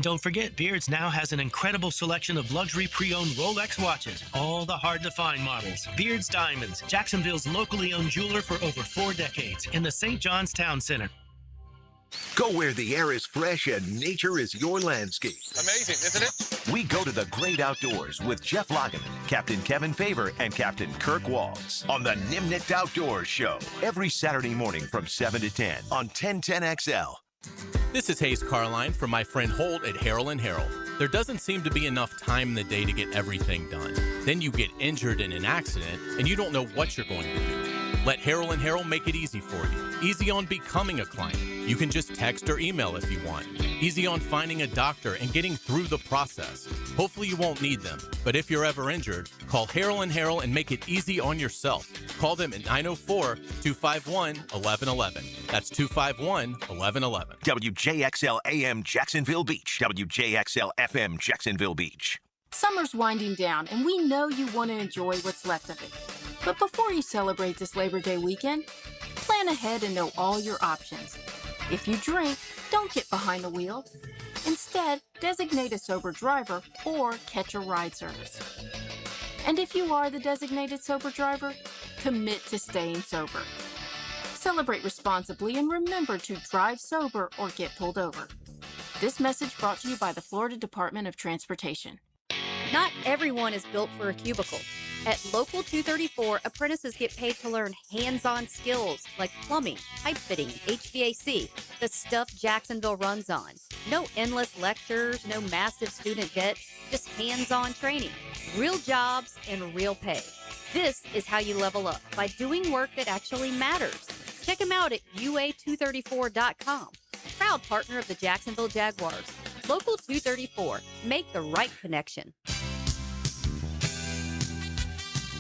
Don't forget, Beards now has an incredible selection of luxury pre-owned Rolex watches, all the hard-to-find models. Beards Diamonds, Jacksonville's locally owned jeweler for over 4 decades, in the St. John's Town Center. Go where the air is fresh and nature is your landscape. Amazing, isn't it? We go to the great outdoors with Jeff Logan, Captain Kevin Favor, and Captain Kirk Walls on the Nimnicht Outdoors Show every Saturday morning from 7 to 10 on 1010XL. This is Hayes Carline from my friend Holt at Harrell & Harrell. There doesn't seem to be enough time in the day to get everything done. Then you get injured in an accident and you don't know what you're going to do. Let Harrell & Harrell make it easy for you. Easy on becoming a client. You can just text or email if you want. Easy on finding a doctor and getting through the process. Hopefully you won't need them, but if you're ever injured, call Harrell & Harrell and make it easy on yourself. Call them at 904-251-1111. That's 251-1111. WJXL AM Jacksonville Beach. WJXL FM Jacksonville Beach. Summer's winding down, and we know you want to enjoy what's left of it. But before you celebrate this Labor Day weekend, plan ahead and know all your options. If you drink, don't get behind the wheel. Instead, designate a sober driver or catch a ride service. And if you are the designated sober driver, commit to staying sober. Celebrate responsibly and remember to drive sober or get pulled over. This message brought to you by the Florida Department of Transportation. Not everyone is built for a cubicle. At Local 234, apprentices get paid to learn hands-on skills like plumbing, pipe fitting, HVAC, the stuff Jacksonville runs on. No endless lectures, no massive student debt, just hands-on training, real jobs, and real pay. This is how you level up, by doing work that actually matters. Check them out at UA234.com. Proud partner of the Jacksonville Jaguars. Local 234. Make the right connection.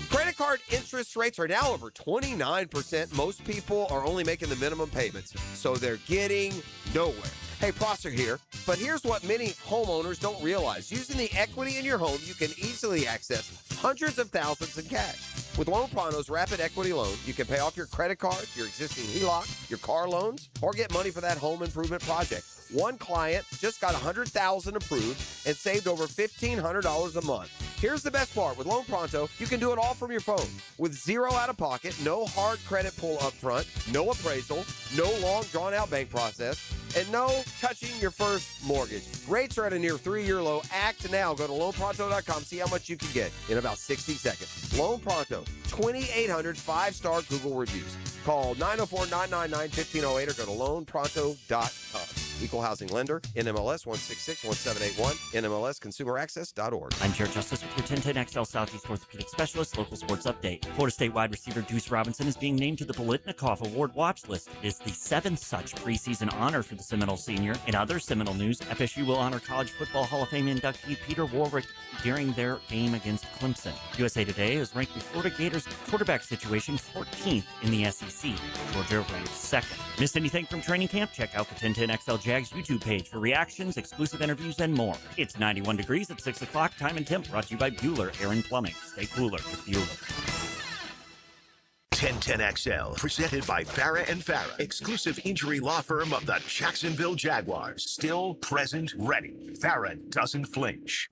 Credit card interest rates are now over 29%. Most people are only making the minimum payments, so they're getting nowhere. Hey, Prosser here, but here's what many homeowners don't realize. Using the equity in your home, you can easily access hundreds of thousands in cash. With Loan Pronto's Rapid Equity Loan, you can pay off your credit cards, your existing HELOC, your car loans, or get money for that home improvement project. One client just got $100,000 approved and saved over $1,500 a month. Here's the best part. With Loan Pronto, you can do it all from your phone. With zero out-of-pocket, no hard credit pull up front, no appraisal, no long drawn-out bank process, and no touching your first mortgage. Rates are at a near 3-year low. Act now. Go to loanpronto.com. See how much you can get in about 60 seconds. Loan Pronto, 2,800 5-star Google reviews. Call 904-999-1508 or go to loanpronto.com. Equal housing lender, NMLS 1661781, NMLSconsumeraccess.org. I'm Jared Justice with your 1010XL Southeast Orthopedic Specialist Local Sports Update. Florida State wide receiver Deuce Robinson is being named to the Bolitnikoff Award watch list. It is the 7th such preseason honor for the Seminole senior. In other Seminole news, FSU will honor College Football Hall of Fame inductee Peter Warwick during their game against Clemson. USA Today has ranked the Florida Gators quarterback situation 14th in the SEC. Georgia ranked 2nd. Missed anything from training camp? Check out the 1010XL Jags YouTube page for reactions, exclusive interviews, and more. It's 91 degrees at 6 o'clock. Time and temp brought to you by Bueller Air and Plumbing. Stay cooler with Bueller. 1010XL, presented by Farah & Farah, exclusive injury law firm of the Jacksonville Jaguars. Still, present, ready. Farah doesn't flinch.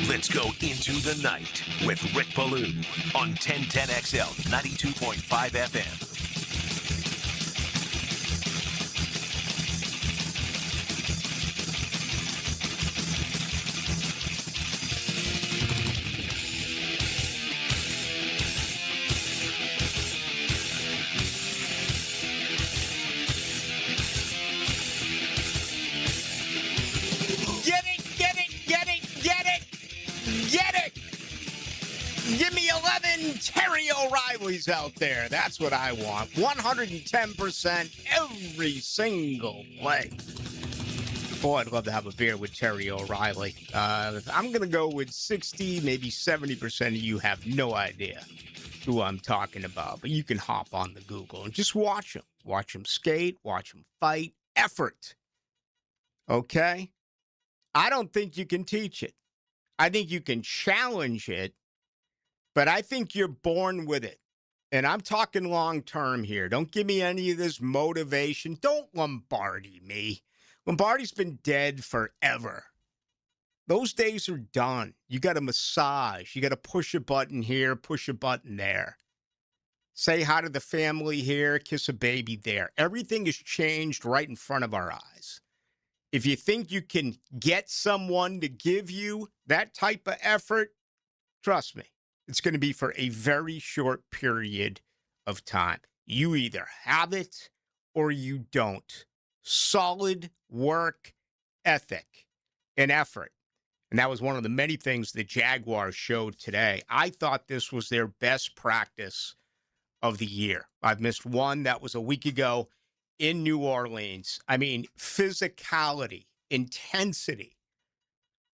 Let's go into the night with Rick Ballou on 1010XL 92.5 FM. Give me 11 Terry O'Reillys out there. That's what I want. 110% every single play. Boy, I'd love to have a beer with Terry O'Reilly. I'm going to go with 60, maybe 70% of you have no idea who I'm talking about. But you can hop on the Google and just watch him. Watch him skate. Watch him fight. Effort. Okay? I don't think you can teach it. I think you can challenge it. But I think you're born with it. And I'm talking long term here. Don't give me any of this motivation. Don't Lombardi me. Lombardi's been dead forever. Those days are done. You got to massage. You got to push a button here, push a button there. Say hi to the family here, kiss a baby there. Everything has changed right in front of our eyes. If you think you can get someone to give you that type of effort, trust me, it's going to be for a very short period of time. You either have it or you don't. Solid work ethic and effort. And that was one of the many things the Jaguars showed today. I thought this was their best practice of the year. I've missed one. That was a week ago in New Orleans. I mean, physicality, intensity,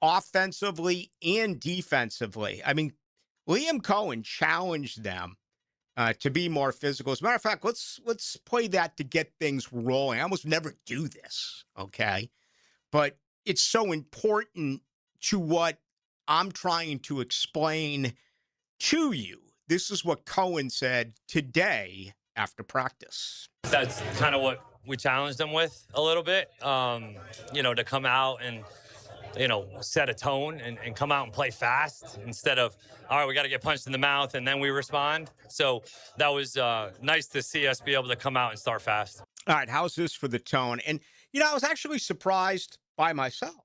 offensively and defensively. I mean, Liam Cohen challenged them to be more physical. As a matter of fact, let's play that to get things rolling. I almost never do this, okay? But it's so important to what I'm trying to explain to you. This is what Cohen said today after practice. That's kind of what we challenged them with a little bit, to come out and, set a tone and come out and play fast instead of, all right, we got to get punched in the mouth and then we respond. So that was nice to see us be able to come out and start fast. All right, how's this for the tone? And, I was actually surprised by myself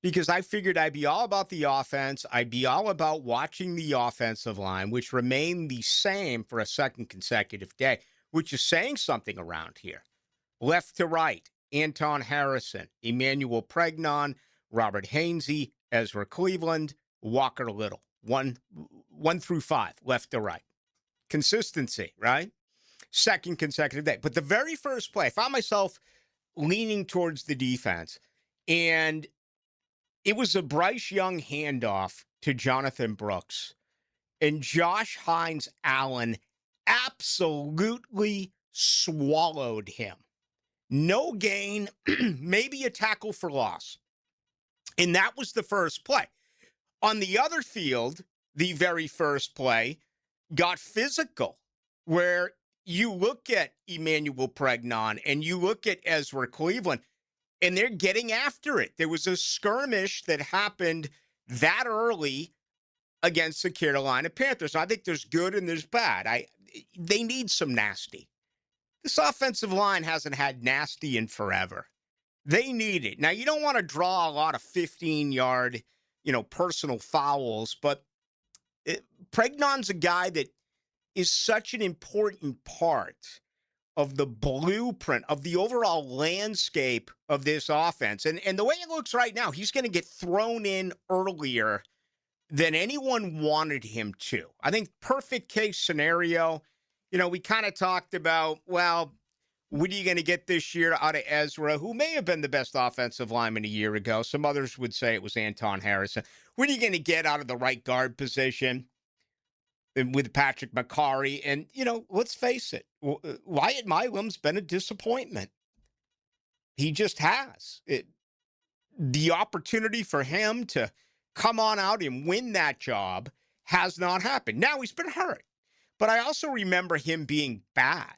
because I figured I'd be all about the offense. I'd be all about watching the offensive line, which remained the same for a second consecutive day, which is saying something around here. Left to right, Anton Harrison, Emmanuel Pregnon, Robert Hainsey, Ezra Cleveland, Walker Little. One through five, left to right. Consistency, right? Second consecutive day. But the very first play, I found myself leaning towards the defense, and it was a Bryce Young handoff to Jonathan Brooks, and Josh Hines Allen absolutely swallowed him. No gain, maybe a tackle for loss. And that was the first play. On the other field, the very first play got physical, where you look at Emmanuel Pregnon and you look at Ezra Cleveland, and they're getting after it. There was a skirmish that happened that early against the Carolina Panthers. I think there's good and there's bad. They need some nasty. This offensive line hasn't had nasty in forever. They need it. Now, you don't want to draw a lot of 15-yard, personal fouls, but Pregnon's a guy that is such an important part of the blueprint, of the overall landscape of this offense. And the way it looks right now, he's going to get thrown in earlier than anyone wanted him to. I think perfect case scenario, we kind of talked about, well, what are you going to get this year out of Ezra, who may have been the best offensive lineman a year ago? Some others would say it was Anton Harrison. What are you going to get out of the right guard position with Patrick McCarry? And, let's face it, Wyatt Milam's been a disappointment. He just has. The opportunity for him to come on out and win that job has not happened. Now, he's been hurt. But I also remember him being bad,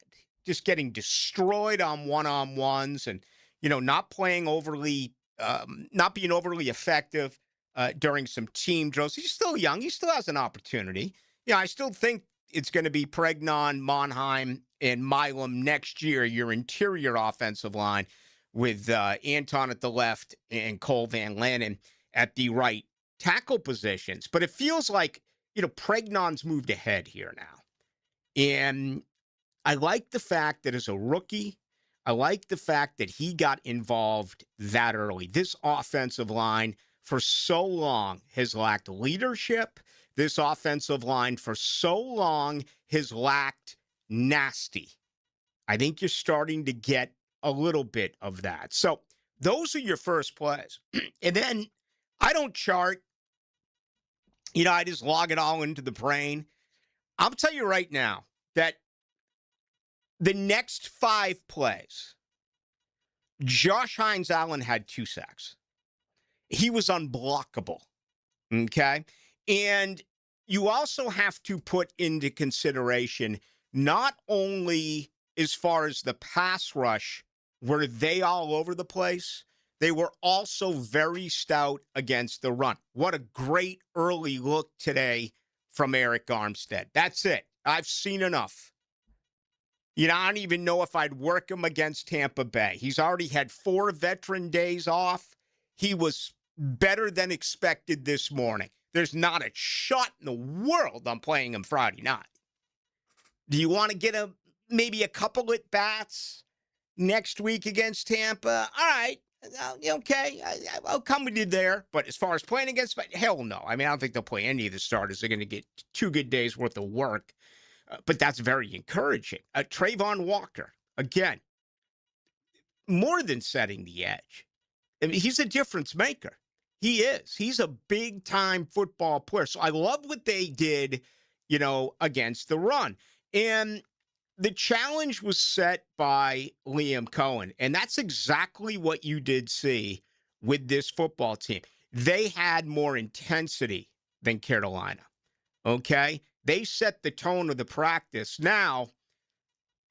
just getting destroyed on one-on-ones and, not playing overly, not being overly effective during some team drills. He's still young. He still has an opportunity. I still think it's going to be Pregnon, Monheim, and Milam next year, your interior offensive line with Anton at the left and Cole Van Lanen at the right tackle positions. But it feels like, Pregnon's moved ahead here now. And I like the fact that as a rookie, I like the fact that he got involved that early. This offensive line for so long has lacked leadership. This offensive line for so long has lacked nasty. I think you're starting to get a little bit of that. So those are your first plays. And then I don't chart. I just log it all into the brain. I'll tell you right now that the next 5 plays, Josh Hines Allen had 2 sacks. He was unblockable. Okay? And you also have to put into consideration not only as far as the pass rush, were they all over the place, they were also very stout against the run. What a great early look today from Eric Armstead. That's it. I've seen enough. You know, I don't even know if I'd work him against Tampa Bay. He's already had 4 veteran days off. He was better than expected this morning. There's not a shot in the world I'm playing him Friday night. Do you want to get maybe a couple at bats next week against Tampa? All right. Okay. I'll come with you there. But as far as playing against, hell no. I mean, I don't think they'll play any of the starters. They're going to get 2 good days worth of work. But that's very encouraging. Trayvon Walker, again, more than setting the edge. I mean, he's a difference maker. He is. He's a big-time football player. So I love what they did, you know, against the run. And the challenge was set by Liam Cohen. And that's exactly what you did see with this football team. They had more intensity than Carolina. Okay? They set the tone of the practice. Now,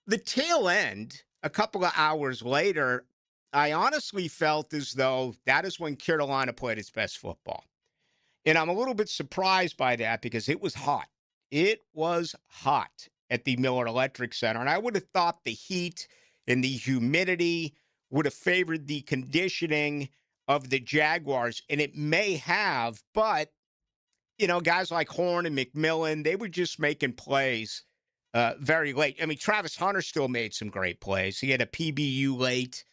the tail end, a couple of hours later, I honestly felt as though that is when Carolina played its best football. And I'm a little bit surprised by that because it was hot. It was hot at the Miller Electric Center. And I would have thought the heat and the humidity would have favored the conditioning of the Jaguars. And it may have, but, you know, guys like Horn and McMillan, they were just making plays very late. I mean, Travis Hunter still made some great plays. He had a PBU late.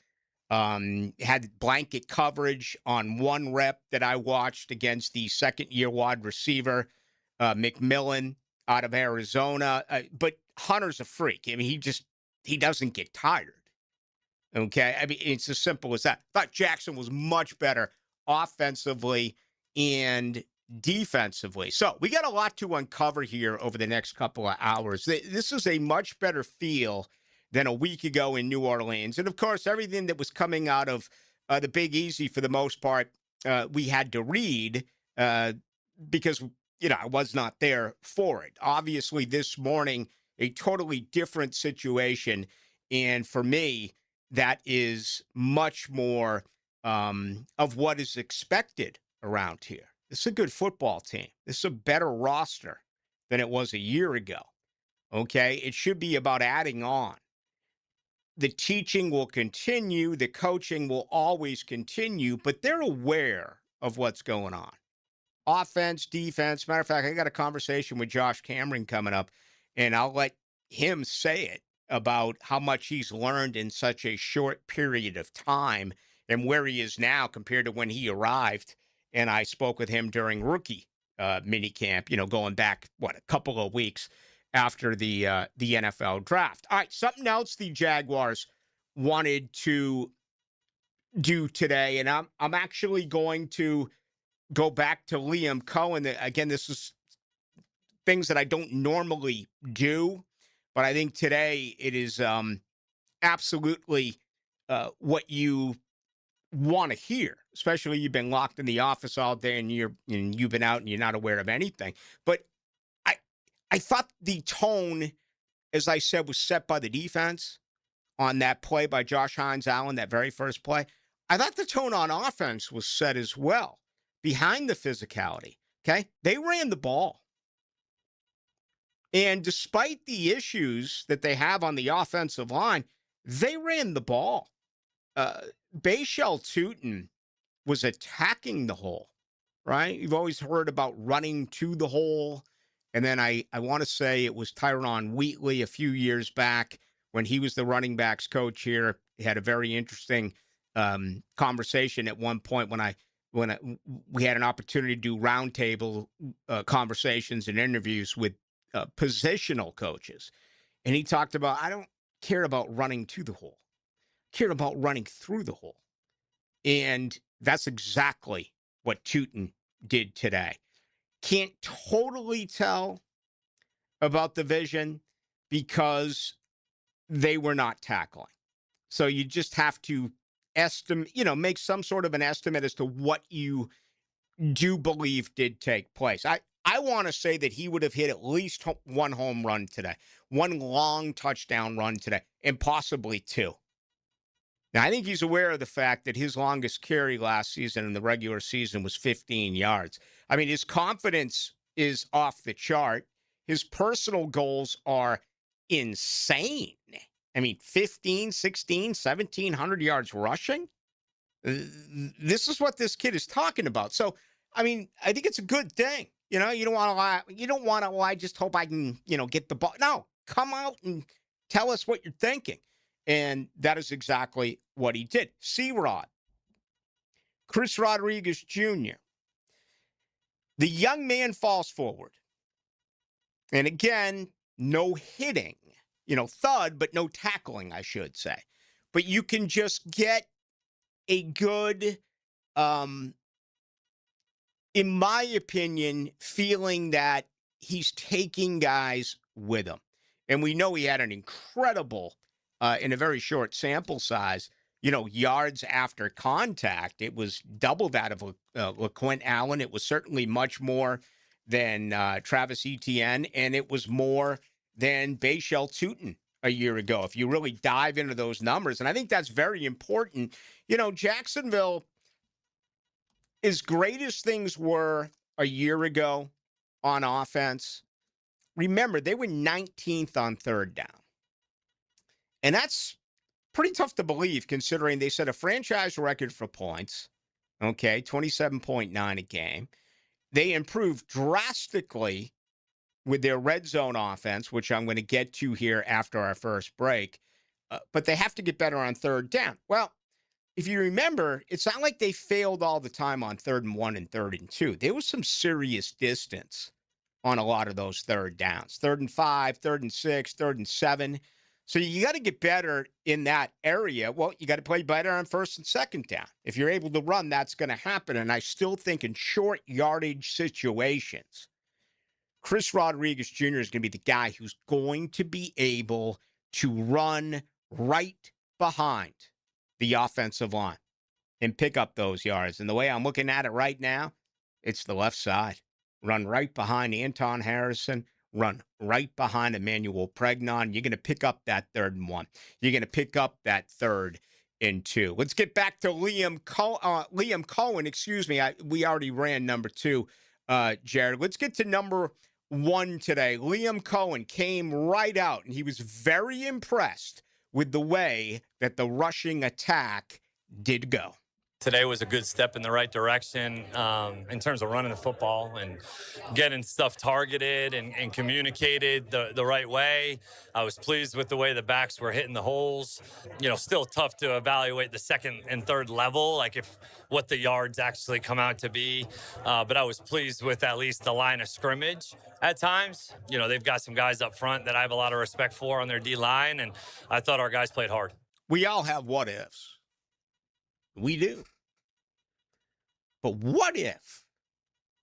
Had blanket coverage on one rep that I watched against the second-year wide receiver, McMillan, out of Arizona. But Hunter's a freak. I mean, he doesn't get tired. Okay? I mean, it's as simple as that. I thought Jackson was much better offensively and defensively. So we got a lot to uncover here over the next couple of hours. This is a much better feel than a week ago in New Orleans. And, of course, everything that was coming out of the Big Easy, for the most part, we had to read because, you know, I was not there for it. Obviously, this morning, a totally different situation. And for me, that is much more of what is expected around here. This is a good football team. This is a better roster than it was a year ago. Okay? It should be about adding on. The teaching will continue. The coaching will always continue, but they're aware of what's going on. Offense, defense. Matter of fact, I got a conversation with Josh Cameron coming up, and I'll let him say it about how much he's learned in such a short period of time and where he is now compared to when he arrived. And I spoke with him during rookie minicamp, you know, going back, a couple of weeks after the NFL draft. All right, something else the Jaguars wanted to do today, and I'm actually going to go back to Liam Cohen. Again, this is things that I don't normally do, but I think today it is absolutely what you want to hear, especially you've been locked in the office all day and you've been out and you're not aware of anything. But I thought the tone, as I said, was set by the defense on that play by Josh Hines-Allen, that very first play. I thought the tone on offense was set as well, behind the physicality, okay? They ran the ball. And despite the issues that they have on the offensive line, they ran the ball. Bayshell Tootin was attacking the hole, right? You've always heard about running to the hole. And then I want to say it was Tyron Wheatley a few years back when he was the running backs coach here. He had a very interesting conversation at one point when we had an opportunity to do roundtable conversations and interviews with positional coaches. And he talked about, I don't care about running to the hole. I care about running through the hole. And that's exactly what Tootin did today. Can't totally tell about the vision because they were not tackling. So you just have to estimate, make some sort of an estimate as to what you do believe did take place. I want to say that he would have hit at least one home run today, one long touchdown run today, and possibly two. Now, I think he's aware of the fact that his longest carry last season in the regular season was 15 yards. I mean, his confidence is off the chart. His personal goals are insane. I mean, 15, 16, 1,700 yards rushing. This is what this kid is talking about. So, I mean, I think it's a good thing. You know, you don't want to lie. You don't want to, well, I just hope I can, get the ball. No, come out and tell us what you're thinking. And that is exactly what he did. C-Rod, Chris Rodriguez Jr., the young man falls forward. And again, no hitting, thud, but no tackling, I should say. But you can just get a good, in my opinion, feeling that he's taking guys with him. And we know he had an incredible, in a very short sample size, yards after contact. It was double that of LaQuint Allen. It was certainly much more than Travis Etienne, and it was more than Bashal Tutin a year ago, if you really dive into those numbers. And I think that's very important. Jacksonville, as great as things were a year ago on offense, remember, they were 19th on third down. And that's pretty tough to believe, considering they set a franchise record for points, 27.9 a game. They improved drastically with their red zone offense, which I'm going to get to here after our first break. But they have to get better on third down. Well, if you remember, it's not like they failed all the time on 3rd and 1 and 3rd and 2. There was some serious distance on a lot of those third downs. 3rd and 5, 3rd and 6, 3rd and 7. So you got to get better in that area. Well, you got to play better on 1st and 2nd down. If you're able to run, that's going to happen. And I still think in short yardage situations, Chris Rodriguez Jr. is going to be the guy who's going to be able to run right behind the offensive line and pick up those yards. And the way I'm looking at it right now, it's the left side. Run right behind Anton Harrison. Run right behind Emmanuel Pregnon. You're going to pick up that 3rd and 1. You're going to pick up that 3rd and 2. Let's get back to Liam Cohen. Excuse me. We already ran number 2, Jared. Let's get to number 1 today. Liam Cohen came right out, and he was very impressed with the way that the rushing attack did go. Today was a good step in the right direction in terms of running the football and getting stuff targeted and communicated the right way. I was pleased with the way the backs were hitting the holes. Still tough to evaluate the 2nd and 3rd level, like what the yards actually come out to be. But I was pleased with at least the line of scrimmage at times. They've got some guys up front that I have a lot of respect for on their D-line, and I thought our guys played hard. We all have what ifs. We do. But what if,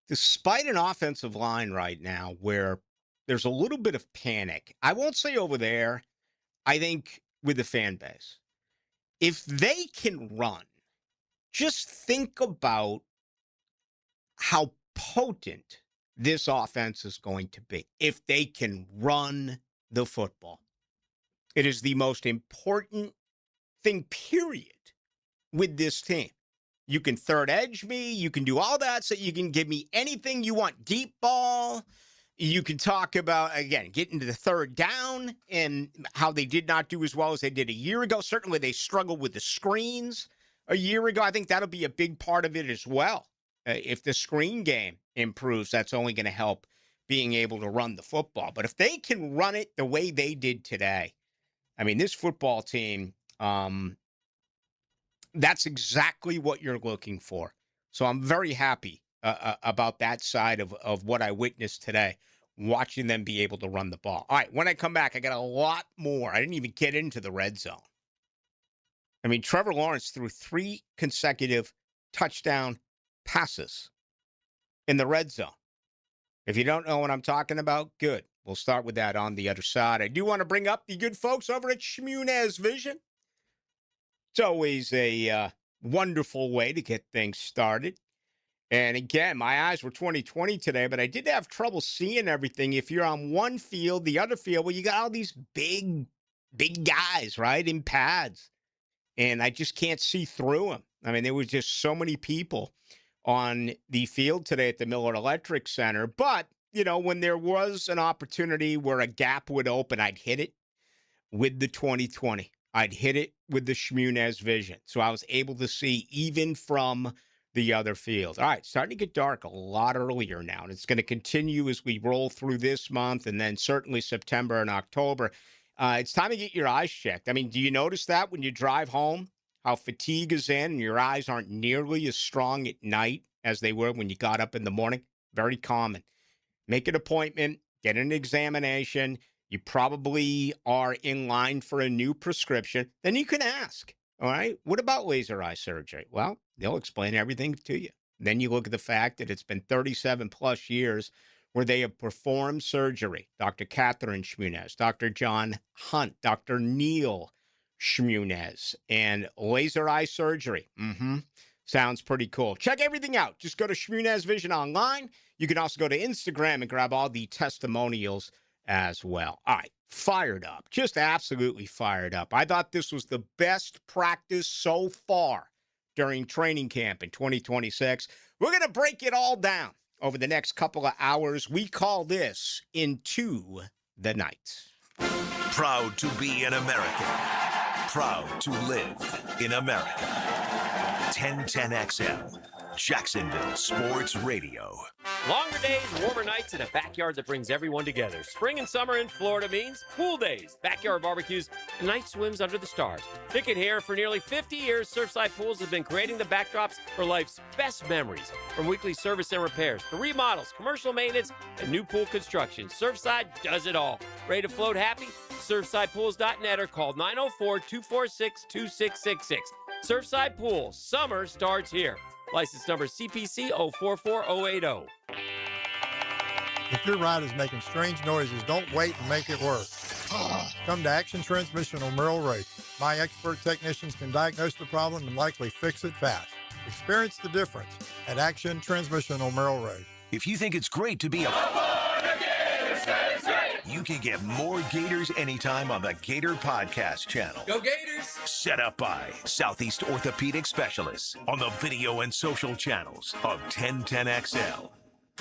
despite an offensive line right now where there's a little bit of panic, I won't say over there, I think with the fan base, if they can run, just think about how potent this offense is going to be if they can run the football. It is the most important thing, period, with this team. You can third edge me. You can do all that. So you can give me anything you want. Deep ball. You can talk about, again, getting to the 3rd down and how they did not do as well as they did a year ago. Certainly they struggled with the screens a year ago. I think that'll be a big part of it as well. If the screen game improves, that's only going to help being able to run the football. But if they can run it the way they did today, I mean, this football team, that's exactly what you're looking for. So I'm very happy about that side of what I witnessed today, watching them be able to run the ball. All right, when I come back, I got a lot more. I didn't even get into the red zone. I mean, Trevor Lawrence threw 3 consecutive touchdown passes in the red zone. If you don't know what I'm talking about, good. We'll start with that on the other side. I do want to bring up the good folks over at Shmunez Vision. It's always a wonderful way to get things started. And again, my eyes were 20/20 today, but I did have trouble seeing everything. If you're on one field, the other field, well, you got all these big guys, right, in pads. And I just can't see through them. I mean, there was just so many people on the field today at the Miller Electric Center. But, you know, when there was an opportunity where a gap would open, I'd hit it with the 20/20. I'd hit it with the Shmunez vision. So I was able to see even from the other field. All right, starting to get dark a lot earlier now, and it's going to continue as we roll through this month and then certainly September and October. It's time to get your eyes checked. I mean, do you notice that when you drive home, how fatigue is in and your eyes aren't nearly as strong at night as they were when you got up in the morning? Very common. Make an appointment, get an examination. You probably are in line for a new prescription. Then you can ask, all right, what about laser eye surgery? Well, they'll explain everything to you. Then you look at the fact that it's been 37 plus years where they have performed surgery. Dr. Catherine Shmunez, Dr. John Hunt, Dr. Neil Shmunez, and laser eye surgery. Sounds pretty cool. Check everything out. Just go to Shmunez Vision online. You can also go to Instagram and grab all the testimonials as well. All right, fired up. Just absolutely fired up. I thought this was the best practice so far during training camp in 2026. We're going to break it all down over the next couple of hours. We call this Into the Night. Proud to be an American. Proud to live in America. 1010XL, Jacksonville Sports Radio. Longer days, warmer nights, and a backyard that brings everyone together. Spring and summer in Florida means pool days, backyard barbecues, and night swims under the stars. Pick it here. For nearly 50 years, Surfside Pools have been creating the backdrops for life's best memories. From weekly service and repairs to remodels, commercial maintenance, and new pool construction, Surfside does it all. Ready to float happy? SurfsidePools.net or call 904-246-2666. Surfside Pools. Summer starts here. License number CPC 044080. If your ride is making strange noises, don't wait and make it work. Come to Action Transmission on Merrill Road. My expert technicians can diagnose the problem and likely fix it fast. Experience the difference at Action Transmission on Merrill Road. If you think it's great to be you can get more Gators anytime on the Gator Podcast channel. Go Gators! Set up by Southeast Orthopedic Specialists on the video and social channels of 1010XL.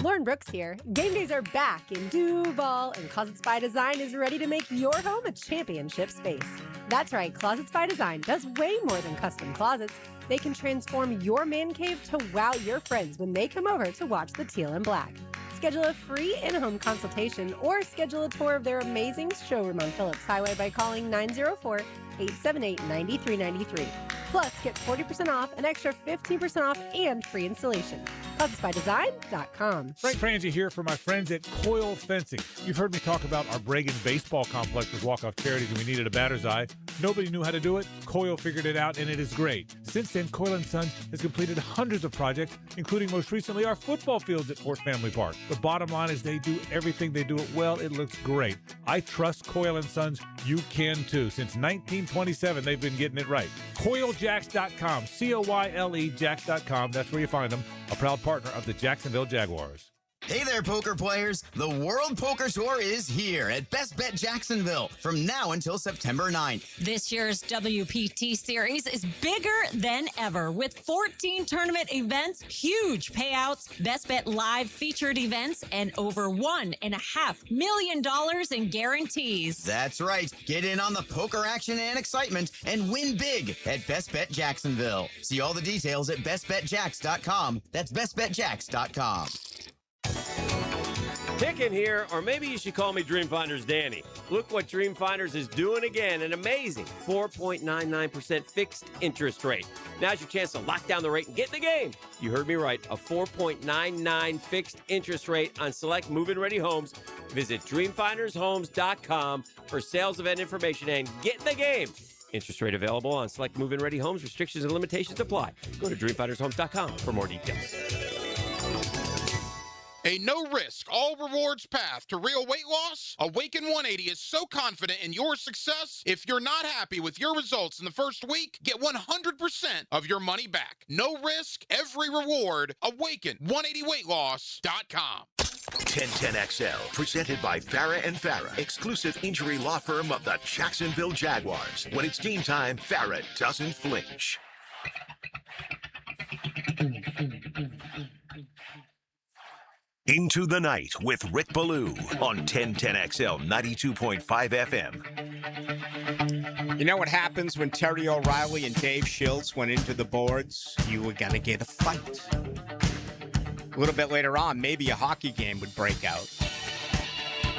Lauren Brooks here. Game days are back in Duval, and Closets by Design is ready to make your home a championship space. That's right, Closets by Design does way more than custom closets. They can transform your man cave to wow your friends when they come over to watch the Teal and Black. Schedule a free in-home consultation or schedule a tour of their amazing showroom on Phillips Highway by calling 904-878-9393. Plus, get 40% off, an extra 15% off, and free installation. ClothesByDesign.com. Frank Frangie here for my friends at Coil Fencing. You've heard me talk about our Bregan baseball complex with walk-off charities, and we needed a batter's eye. Nobody knew how to do it. Coil figured it out, and it is great. Since then, Coil & Sons has completed hundreds of projects, including most recently our football fields at Fort Family Park. The bottom line is they do everything. They do it well. It looks great. I trust Coil & Sons. You can too. Since 1927, they've been getting it right. CoilJacks.com. C-O-Y-L-E Jacks.com. That's where you find them. A proud partner of the Jacksonville Jaguars. Hey there, poker players. The World Poker Tour is here at Best Bet Jacksonville from now until September 9th. This year's WPT series is bigger than ever with 14 tournament events, huge payouts, Best Bet live featured events, and over $1.5 million in guarantees. That's right. Get in on the poker action and excitement and win big at Best Bet Jacksonville. See all the details at bestbetjacks.com. That's bestbetjacks.com. Picking here, or maybe you should call me Dreamfinders Danny. Look what Dreamfinders is doing again, an amazing 4.99% fixed interest rate. Now's your chance to lock down the rate and get in the game. You heard me right, a 4.99 fixed interest rate on select move-in ready homes. Visit dreamfindershomes.com for sales event information and get in the game. Interest rate available on select move-in ready homes. Restrictions and limitations apply. Go to dreamfindershomes.com for more details. A no-risk, all-rewards path to real weight loss? Awaken 180 is so confident in your success, if you're not happy with your results in the first week, get 100% of your money back. No risk, every reward. Awaken180weightloss.com. 1010XL, presented by Farah and Farah, exclusive injury law firm of the Jacksonville Jaguars. When it's game time, Farah doesn't flinch. Into the Night with Rick Ballou on 1010XL 92.5 FM. You know what happens when Terry O'Reilly and Dave Schultz went into the boards? You were going to get a fight. A little bit later on, maybe a hockey game would break out.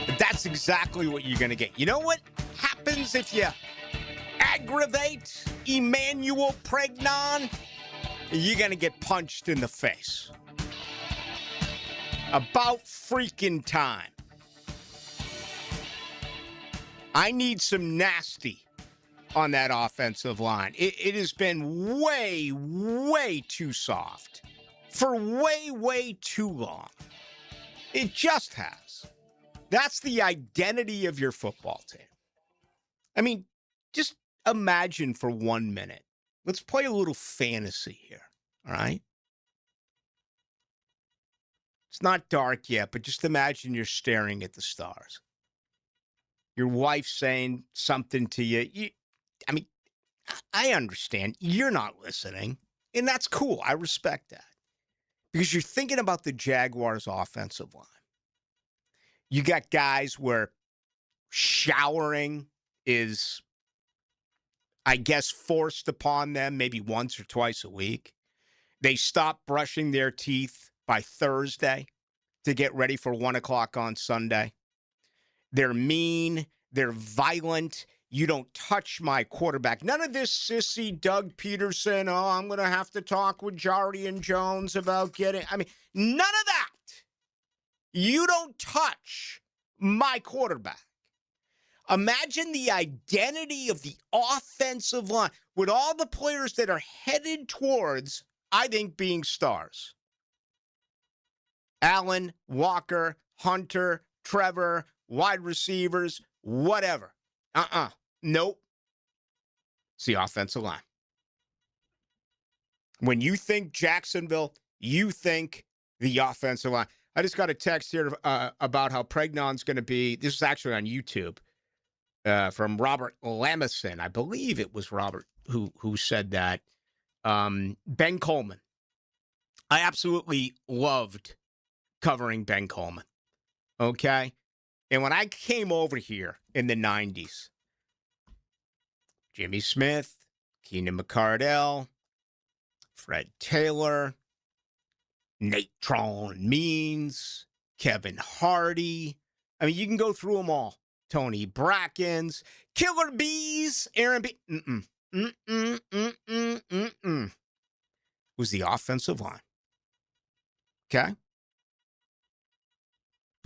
But that's exactly what you're going to get. You know what happens if you aggravate Emmanuel Pregnon? You're going to get punched in the face. About freaking time. I need some nasty on that offensive line. It has been way, way too soft for way, way too long. It just has. That's the identity of your football team. I mean, just imagine for 1 minute. Let's play a little fantasy here, all right? It's not dark yet, but just imagine you're staring at the stars. Your wife's saying something to you. I understand. You're not listening, and that's cool. I respect that. Because you're thinking about the Jaguars' offensive line. You got guys where showering is, I guess, forced upon them maybe once or twice a week. They stop brushing their teeth by Thursday to get ready for 1 o'clock on Sunday. They're mean. They're violent. You don't touch my quarterback. None of this sissy Doug Peterson, oh, I'm going to have to talk with Jardian Jones about getting. None of that. You don't touch my quarterback. Imagine the identity of the offensive line with all the players that are headed towards, I think, being stars. Allen, Walker, Hunter, Trevor, wide receivers, whatever. Nope. It's the offensive line. When you think Jacksonville, you think the offensive line. I just got a text here about how Pregnon's going to be. This is actually on YouTube from Robert Lamison. I believe it was Robert who said that. Ben Coleman. I absolutely loved covering Ben Coleman. Okay? And when I came over here in the 90s, Jimmy Smith, Keenan McCardell, Fred Taylor, Nate Tron Means, Kevin Hardy. You can go through them all. Tony Brackens, Killer Bees, Aaron B. Was the offensive line. Okay?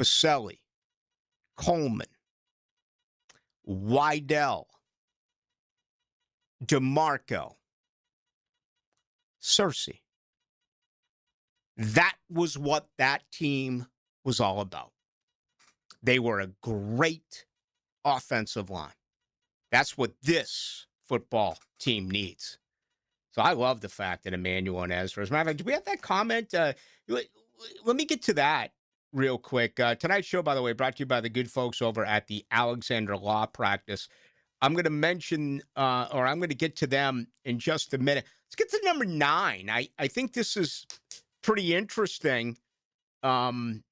Baselli, Coleman, Wydell, DeMarco, Cersei. That was what that team was all about. They were a great offensive line. That's what this football team needs. So I love the fact that Emmanuel and Oehser. As a matter of fact, do we have that comment? Let me get to that real quick. Tonight's show, by the way, brought to you by the good folks over at the Alexander Law Practice. I'm going to mention, or I'm going to get to them in just a minute. Let's get to number 9. I think this is pretty interesting. Liam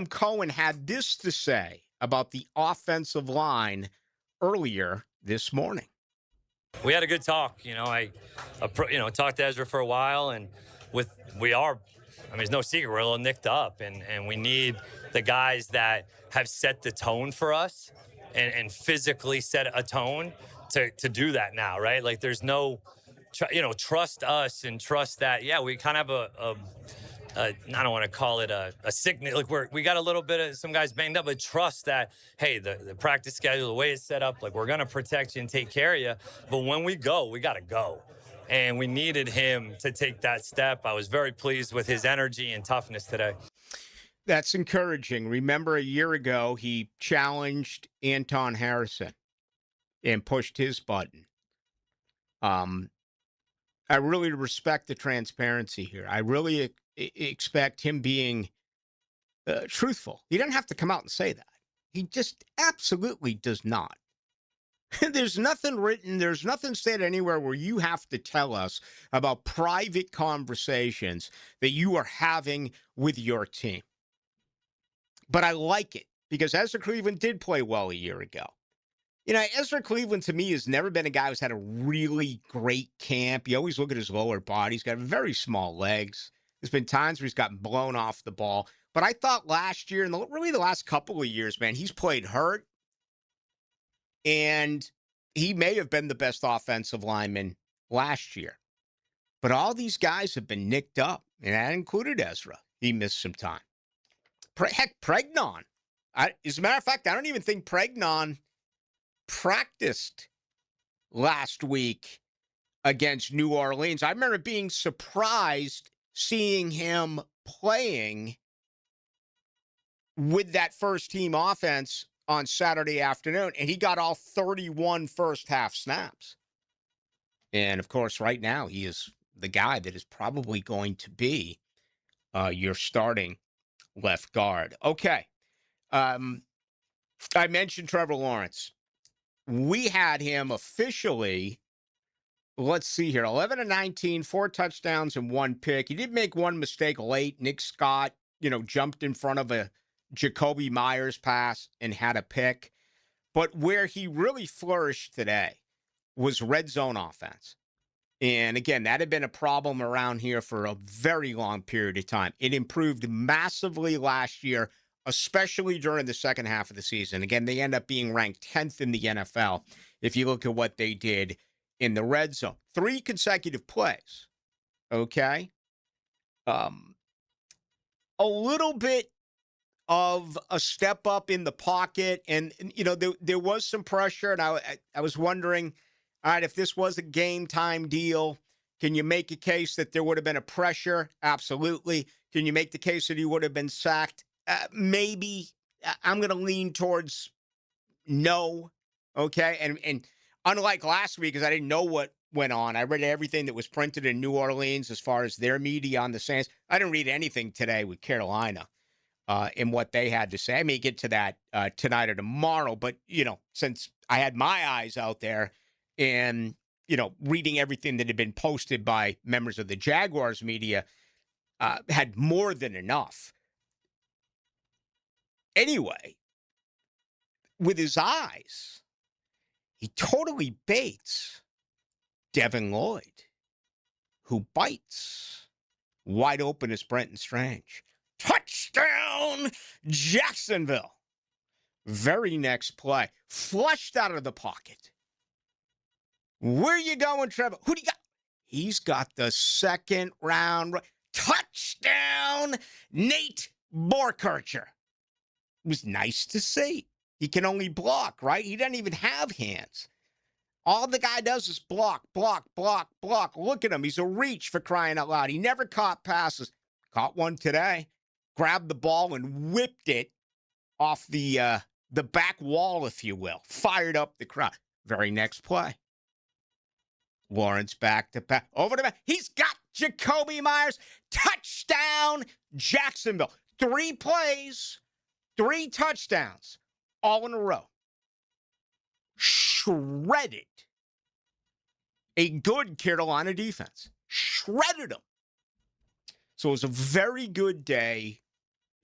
Cohen had this to say about the offensive line earlier this morning. We had a good talk. I talked to Ezra for a while, and it's no secret, we're a little nicked up, and we need the guys that have set the tone for us and physically set a tone to do that now, right? Like, there's no, trust us and trust that, we kind of have I don't want to call it a sickness. Like, we got a little bit of some guys banged up, but trust that, hey, the practice schedule, the way it's set up, like, we're going to protect you and take care of you. But when we go, we got to go. And we needed him to take that step. I was very pleased with his energy and toughness today. That's encouraging. Remember, a year ago, he challenged Anton Harrison and pushed his button. I really respect the transparency here. I really expect him being truthful. He doesn't have to come out and say that. He just absolutely does not. There's nothing written, there's nothing said anywhere where you have to tell us about private conversations that you are having with your team. But I like it because Ezra Cleveland did play well a year ago. You know, Ezra Cleveland to me has never been a guy who's had a really great camp. You always look at his lower body. He's got very small legs. There's been times where he's gotten blown off the ball. But I thought last year and really the last couple of years, man, he's played hurt. And he may have been the best offensive lineman last year. But all these guys have been nicked up, and that included Ezra. He missed some time. Heck, Pregnon. As a matter of fact, I don't even think Pregnon practiced last week against New Orleans. I remember being surprised seeing him playing with that first-team offense on Saturday afternoon, and he got all 31 first-half snaps. And, of course, right now he is the guy that is probably going to be your starting left guard. Okay. I mentioned Trevor Lawrence. We had him officially, let's see here, 11-19, 4 touchdowns and 1 pick. He did make one mistake late. Nick Scott, jumped in front of a Jacoby Myers pass and had a pick. But where he really flourished today was red zone offense. And again, that had been a problem around here for a very long period of time. It improved massively last year, especially during the second half of the season. Again, they end up being ranked 10th in the NFL if you look at what they did in the red zone. 3 consecutive plays, okay? A little bit of a step up in the pocket, and there was some pressure, and I was wondering, all right, if this was a game time deal, can you make a case that there would have been a pressure? Absolutely. Can you make the case that he would have been sacked? Maybe. I'm going to lean towards no. Okay. And unlike last week, because I didn't know what went on, I read everything that was printed in New Orleans as far as their media on the Saints. I didn't read anything today with Carolina in what they had to say. I may get to that tonight or tomorrow, but, since I had my eyes out there and, reading everything that had been posted by members of the Jaguars media, had more than enough. Anyway, with his eyes, he totally baits Devin Lloyd, who bites wide open as Brenton Strange. Touchdown, Jacksonville. Very next play, flushed out of the pocket. Where you going, Trevor? Who do you got? He's got the second round. Touchdown, Nate Borkircher. It was nice to see. He can only block, right? He doesn't even have hands. All the guy does is block, block, block, block. Look at him. He's a reach, for crying out loud. He never caught passes. Caught one today. Grabbed the ball and whipped it off the back wall, if you will. Fired up the crowd. Very next play. Lawrence back to back. Over to back. He's got Jacoby Myers. Touchdown, Jacksonville. 3 plays, 3 touchdowns, all in a row. Shredded a good Carolina defense. Shredded them. So it was a very good day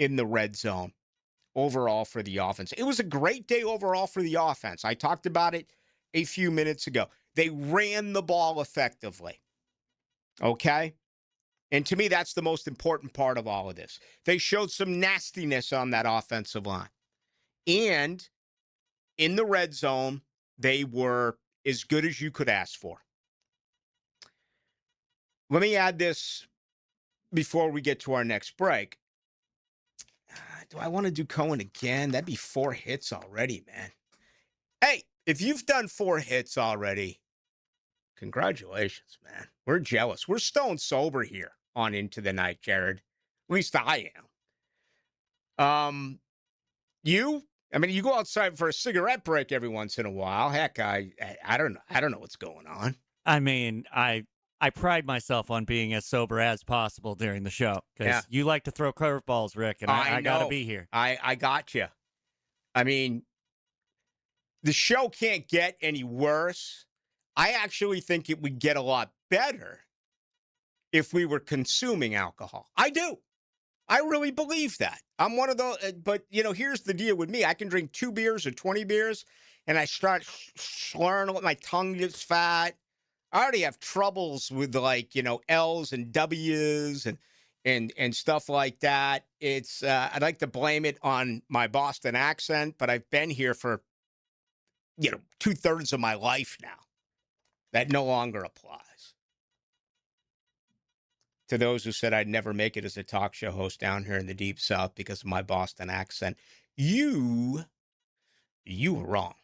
in the red zone overall for the offense. It was a great day overall for the offense. I talked about it a few minutes ago. They ran the ball effectively. Okay? And to me, that's the most important part of all of this. They showed some nastiness on that offensive line. And in the red zone, they were as good as you could ask for. Let me add this before we get to our next break. Do I want to do Cohen again? That'd be 4 hits already, man. Hey, if you've done 4 hits already, congratulations, man. We're jealous. We're stone sober here on Into the Night, Jared. At least I am. You? I mean, you go outside for a cigarette break every once in a while. Heck, I don't know what's going on. I mean, I pride myself on being as sober as possible during the show because you like to throw curveballs, Rick, and I got to be here. I got you. I mean, the show can't get any worse. I actually think it would get a lot better if we were consuming alcohol. I do. I really believe that. I'm one of those, but, here's the deal with me. I can drink 2 beers or 20 beers, and I start slurring, my tongue gets fat. I already have troubles with, L's and W's and stuff like that. It's, I'd like to blame it on my Boston accent, but I've been here for, 2/3 of my life now. That no longer applies. To those who said I'd never make it as a talk show host down here in the Deep South because of my Boston accent, you were wrong.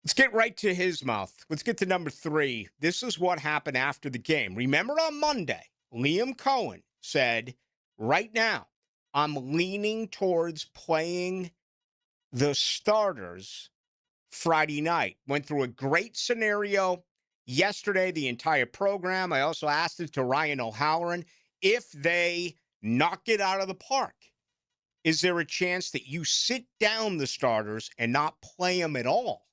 Let's get right to his mouth. Let's get to number 3. This is what happened after the game. Remember on Monday, Liam Cohen said, right now, I'm leaning towards playing the starters Friday night. Went through a great scenario yesterday, the entire program. I also asked it to Ryan O'Halloran. If they knock it out of the park, is there a chance that you sit down the starters and not play them at all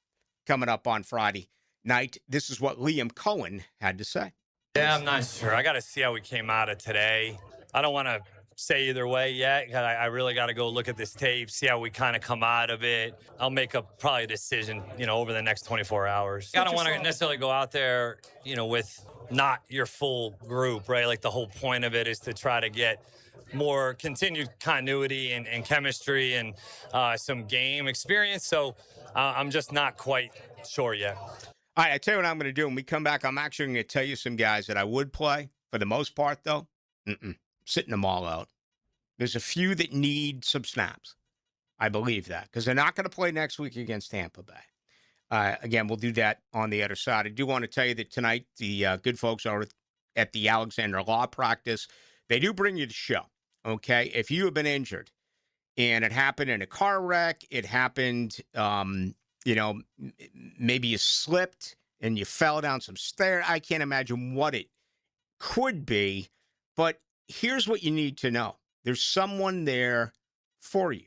coming up on Friday night? This is what Liam Cohen had to say. Yeah, I'm not sure. I got to see how we came out of today. I don't want to say either way yet. I really got to go look at this tape, see how we kind of come out of it. I'll make probably a decision, over the next 24 hours. I don't want to necessarily go out there, with not your full group, right? Like the whole point of it is to try to get more continued continuity and chemistry and some game experience. So I'm just not quite sure yet. All right, I tell you what I'm going to do. When we come back, I'm actually going to tell you some guys that I would play. For the most part, though, sitting them all out. There's a few that need some snaps. I believe that because they're not going to play next week against Tampa Bay. Again, we'll do that on the other side. I do want to tell you that tonight the good folks are at the Alexander Law Practice. They do bring you the show, okay? If you have been injured and it happened in a car wreck, it happened, maybe you slipped and you fell down some stairs. I can't imagine what it could be, but here's what you need to know. There's someone there for you,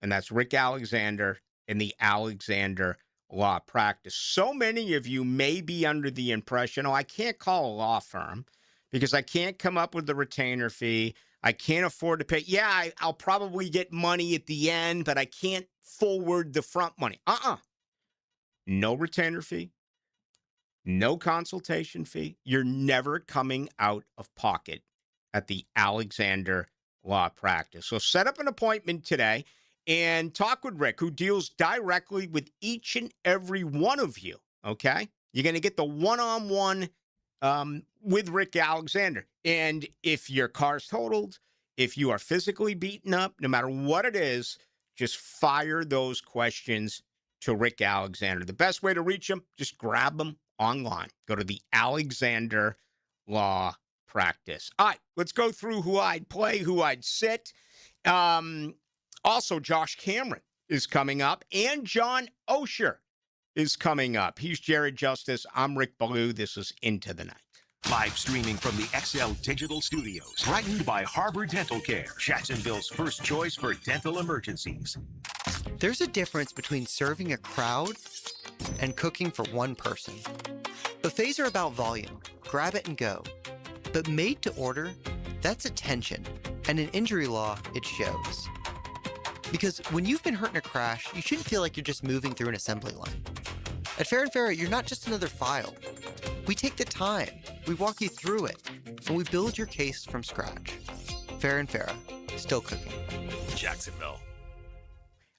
and that's Rick Alexander in the Alexander Law Practice. So many of you may be under the impression, I can't call a law firm because I can't come up with the retainer fee. I can't afford to pay. Yeah, I'll probably get money at the end, but I can't forward the front money. No retainer fee. No consultation fee. You're never coming out of pocket at the Alexander Law Practice. So set up an appointment today and talk with Rick, who deals directly with each and every one of you, okay? You're going to get the one-on-one with Rick Alexander. And if your car's totaled, if you are physically beaten up, no matter what it is, just fire those questions to Rick Alexander. The best way to reach him, just grab him online. Go to the Alexander Law Practice. All right, let's go through who I'd play, who I'd sit. Also, Josh Cameron is coming up, and John Oehser is coming up. He's Jared Justice. I'm Rick Ballou. This is Into the Night. Live streaming from the XL Digital Studios. Brightened by Harbor Dental Care, Jacksonville's first choice for dental emergencies. There's a difference between serving a crowd and cooking for one person. Buffets are about volume. Grab it and go. But made to order, that's attention. And in injury law, it shows. Because when you've been hurt in a crash, you shouldn't feel like you're just moving through an assembly line. At Fair & Fair, you're not just another file. We take the time, we walk you through it, and we build your case from scratch. Fair & Fair, still cooking. Jacksonville.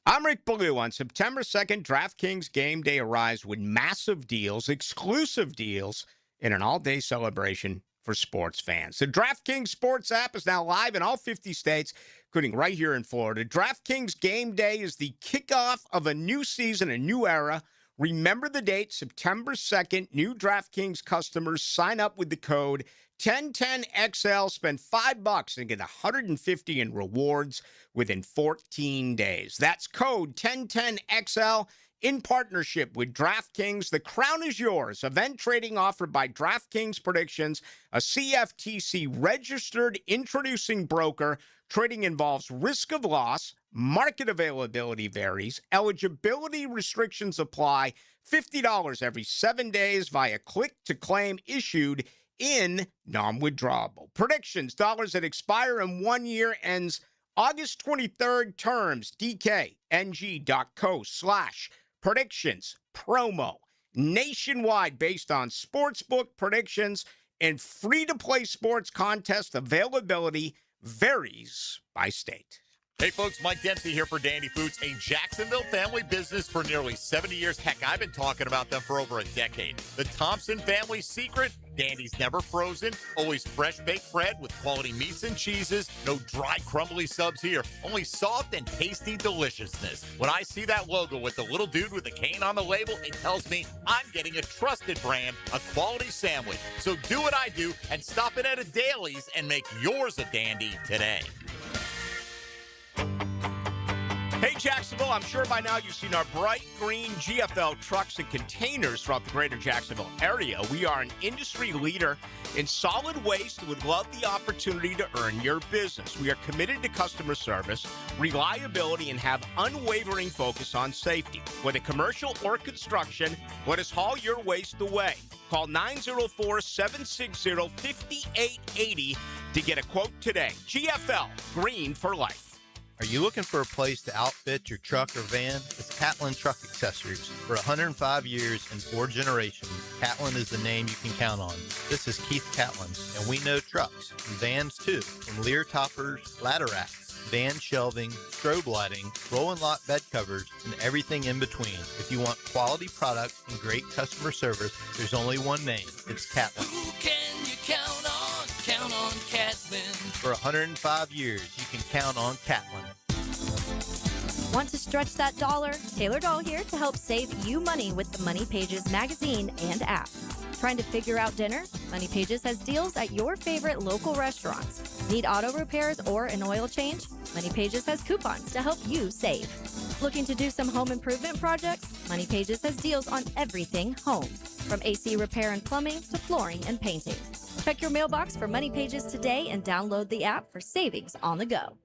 I'm Rick Ballou. On September 2nd, DraftKings Game Day arrives with massive deals, exclusive deals, and an all-day celebration for sports fans. The DraftKings Sports app is now live in all 50 states, including right here in Florida. DraftKings Game Day is the kickoff of a new season, a new era. Remember the date, September 2nd. New DraftKings customers sign up with the code 1010XL, spend $5 and get $150 in rewards within 14 days. That's code 1010XL in partnership with DraftKings. The crown is yours. Event trading offered by DraftKings Predictions, a CFTC registered introducing broker. Trading involves risk of loss. Market availability varies. Eligibility restrictions apply. $50 every 7 days via click to claim, issued in non-withdrawable. Predictions, dollars that expire in 1 year, ends August 23rd. Terms, dkng.co/predictions. Promo. Nationwide based on sportsbook predictions, and free-to-play sports contest availability varies by state. Hey folks, Mike Dempsey here for Dandy Foods, a Jacksonville family business for nearly 70 years. Heck, I've been talking about them for over a decade. The Thompson family secret: Dandy's never frozen, always fresh baked bread with quality meats and cheeses, no dry crumbly subs here, only soft and tasty deliciousness. When I see that logo with the little dude with the cane on the label, it tells me I'm getting a trusted brand, a quality sandwich. So do what I do and stop in at a Daly's and make yours a Dandy today. Hey, Jacksonville, I'm sure by now you've seen our bright green GFL trucks and containers throughout the greater Jacksonville area. We are an industry leader in solid waste and would love the opportunity to earn your business. We are committed to customer service, reliability, and have unwavering focus on safety. Whether commercial or construction, let us haul your waste away. Call 904-760-5880 to get a quote today. GFL, green for life. Are you looking for a place to outfit your truck or van? It's Catlin Truck Accessories. For 105 years and 4 generations, Catlin is the name you can count on. This is Keith Catlin, and we know trucks and vans too, from Lear toppers, ladder racks, van shelving, strobe lighting, roll and lock bed covers, and everything in between. If you want quality products and great customer service, there's only one name. It's Catlin. Who can you count on? Count on Catlin. For 105 years, you can count on Catlin. Want to stretch that dollar? Taylor Doll here to help save you money with the Money Pages magazine and app. Trying to figure out dinner? Money Pages has deals at your favorite local restaurants. Need auto repairs or an oil change? Money Pages has coupons to help you save. Looking to do some home improvement projects? Money Pages has deals on everything home, from AC repair and plumbing to flooring and painting. Check your mailbox for Money Pages today and download the app for savings on the go.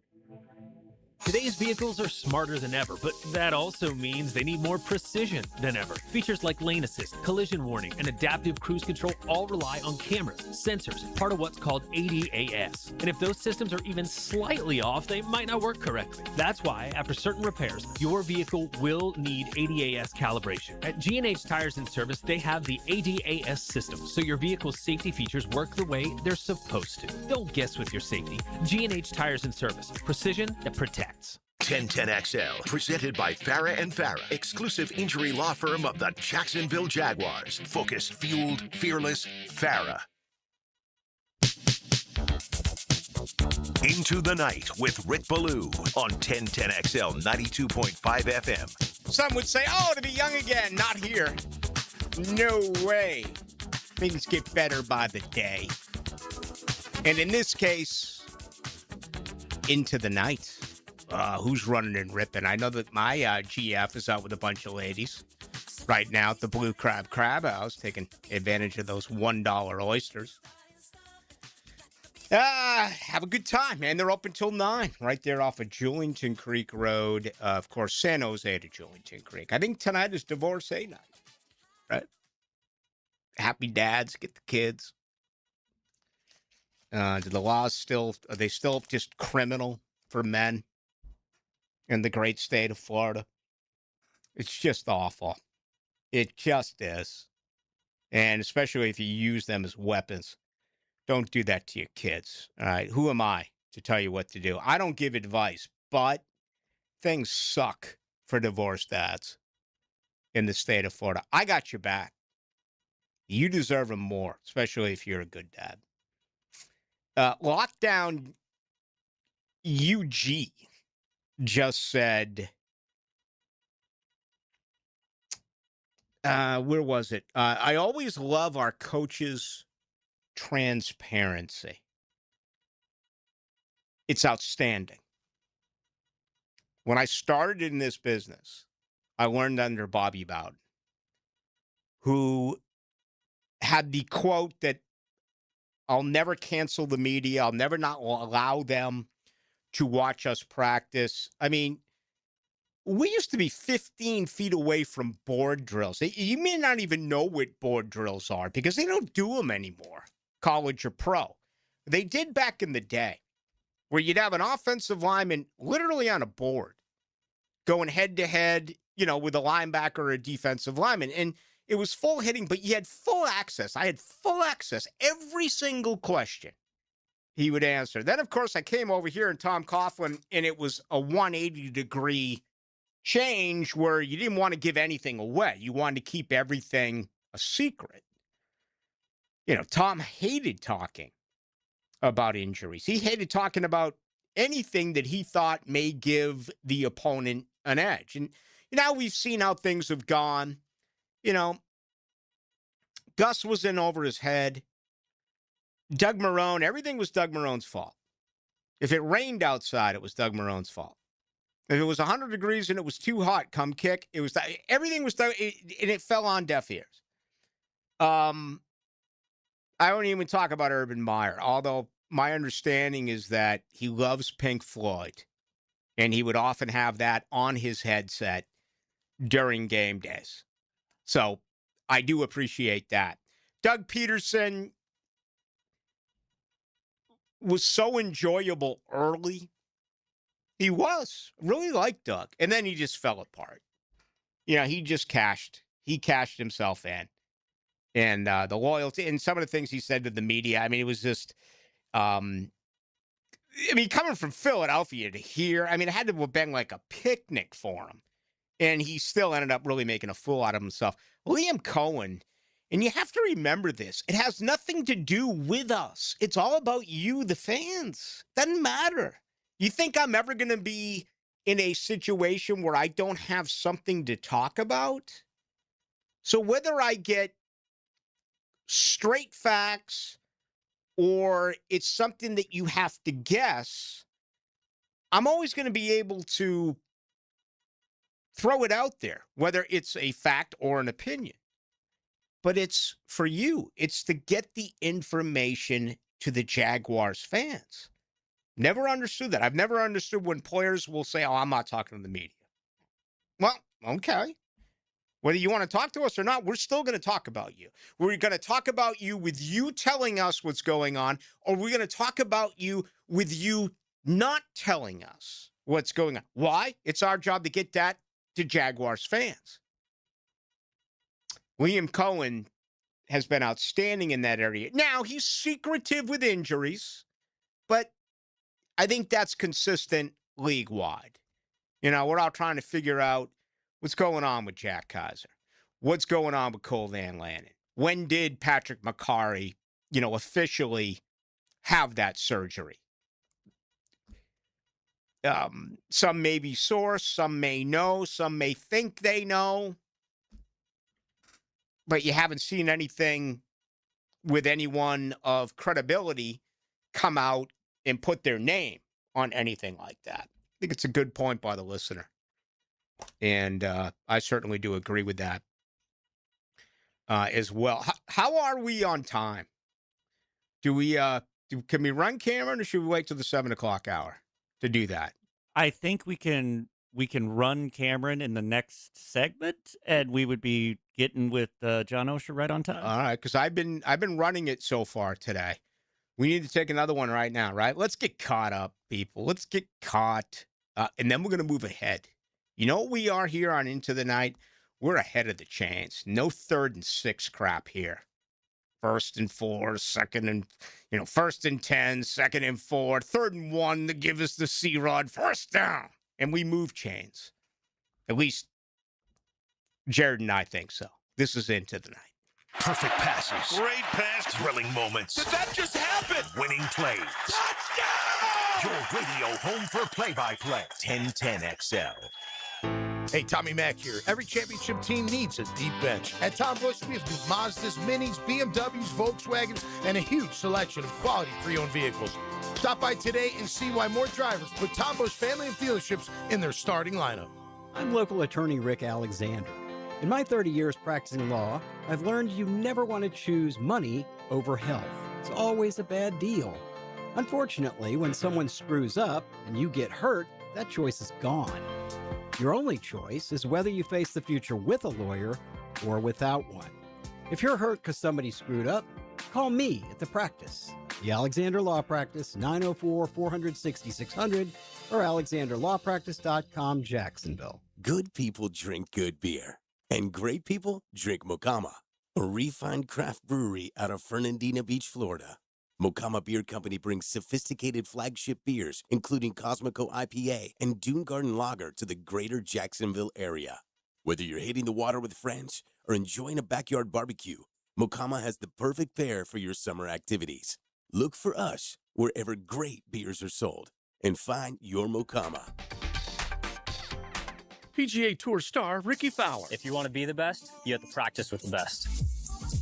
Today's vehicles are smarter than ever, but that also means they need more precision than ever. Features like lane assist, collision warning, and adaptive cruise control all rely on cameras, sensors, part of what's called ADAS. And if those systems are even slightly off, they might not work correctly. That's why, after certain repairs, your vehicle will need ADAS calibration. At G&H Tires and Service, they have the ADAS system, so your vehicle's safety features work the way they're supposed to. Don't guess with your safety. G&H Tires and Service. Precision that protects. 1010XL, presented by Farah and Farah, exclusive injury law firm of the Jacksonville Jaguars. Focused, fueled, fearless, Farah. Into the Night with Rick Ballou on 1010XL 92.5 FM. Some would say, oh, to be young again, not here. No way. Things get better by the day. And in this case, into the night. Who's running and ripping? I know that my GF is out with a bunch of ladies right now at the Blue Crab House, taking advantage of those $1 oysters. Have a good time, man. They're open till 9, right there off of Julington Creek Road. Of course, San Jose to Julington Creek. I think tonight is divorcee night, right? Happy dads, get the kids. Do the laws are they still just criminal for men in the great state of Florida? It's just awful. It just is. And especially if you use them as weapons. Don't do that to your kids. All right. Who am I to tell you what to do? I don't give advice, but things suck for divorced dads in the state of Florida. I got your back. You deserve them more, especially if you're a good dad. Lockdown UG just said where was it? I always love our coaches' transparency. It's outstanding. When I started in this business, I learned under Bobby Bowden, who had the quote that I'll never cancel the media. I'll never not allow them to watch us practice. I mean, we used to be 15 feet away from board drills. You may not even know what board drills are because they don't do them anymore, college or pro. They did back in the day where you'd have an offensive lineman literally on a board going head-to-head, with a linebacker or a defensive lineman. And it was full hitting, but you had full access. I had full access. Every single question he would answer. Then, of course, I came over here and Tom Coughlin, and it was a 180-degree change where you didn't want to give anything away. You wanted to keep everything a secret. Tom hated talking about injuries. He hated talking about anything that he thought may give the opponent an edge. And now we've seen how things have gone. Gus was in over his head. Doug Marrone, everything was Doug Marrone's fault. If it rained outside, it was Doug Marrone's fault. If it was 100 degrees and it was too hot come kick, everything was Doug, and it fell on deaf ears. I don't even talk about Urban Meyer, although my understanding is that he loves Pink Floyd, and he would often have that on his headset during game days. So I do appreciate that. Doug Peterson was so enjoyable early. He was. Really liked Doug. And then he just fell apart. He just cashed. He cashed himself in. And the loyalty and some of the things he said to the media, it was just, coming from Philadelphia to here, it had to have been like a picnic for him. And he still ended up really making a fool out of himself. Liam Cohen, and you have to remember this, it has nothing to do with us. It's all about you, the fans. Doesn't matter. You think I'm ever going to be in a situation where I don't have something to talk about? So whether I get straight facts or it's something that you have to guess, I'm always going to be able to throw it out there, whether it's a fact or an opinion. But it's for you. It's to get the information to the Jaguars fans. Never understood that. I've never understood when players will say, I'm not talking to the media. Well, okay. Whether you want to talk to us or not, we're still going to talk about you. We're going to talk about you with you telling us what's going on, or we're going to talk about you with you not telling us what's going on. Why? It's our job to get that to Jaguars fans. Liam Cohen has been outstanding in that area. Now, he's secretive with injuries, but I think that's consistent league-wide. We're all trying to figure out what's going on with Jack Kaiser. What's going on with Cole Van Lannon? When did Patrick McCarry, officially have that surgery? Some may be source, some may know, some may think they know. But you haven't seen anything with anyone of credibility come out and put their name on anything like that. I think it's a good point by the listener. And I certainly do agree with that as well. How are we on time? Can we run Cameron, or should we wait till the 7 o'clock hour to do that? I think we can run Cameron in the next segment, and we would be getting with John Oehser right on time. All right, because I've been running it so far today. We need to take another one right now, right? Let's get caught up, people. Let's get caught, and then we're going to move ahead. You know what we are here on Into the Night? We're ahead of the chains. No 3rd and 6 crap here. 1st and 4, 2nd and, 1st and 10, 2nd and 4, 3rd and 1 to give us the C-Rod, 1st down. And we move chains. At least Jared and I think so. This is Into the Night. Perfect passes. Great pass. Thrilling moments. Did that just happen? Winning plays. Touchdown! Your radio home for play-by-play. 1010 XL. Hey, Tommy Mack here. Every championship team needs a deep bench. At Tom Busch, we have new Mazdas, Minis, BMWs, Volkswagens, and a huge selection of quality pre-owned vehicles. Stop by today and see why more drivers put Tom Busch family of dealerships in their starting lineup. I'm local attorney Rick Alexander. In my 30 years practicing law, I've learned you never want to choose money over health. It's always a bad deal. Unfortunately, when someone screws up and you get hurt, that choice is gone. Your only choice is whether you face the future with a lawyer or without one. If you're hurt because somebody screwed up, call me at the practice. The Alexander Law Practice, 904-400-6600 or alexanderlawpractice.com, Jacksonville. Good people drink good beer, and great people drink Mocama, a refined craft brewery out of Fernandina Beach, Florida. Mocama Beer Company brings sophisticated flagship beers, including Cosmico IPA and Dune Garden Lager, to the greater Jacksonville area. Whether you're hitting the water with friends or enjoying a backyard barbecue, Mocama has the perfect pair for your summer activities. Look for us wherever great beers are sold and find your Mocama. PGA Tour star Ricky Fowler. If you want to be the best, you have to practice with the best.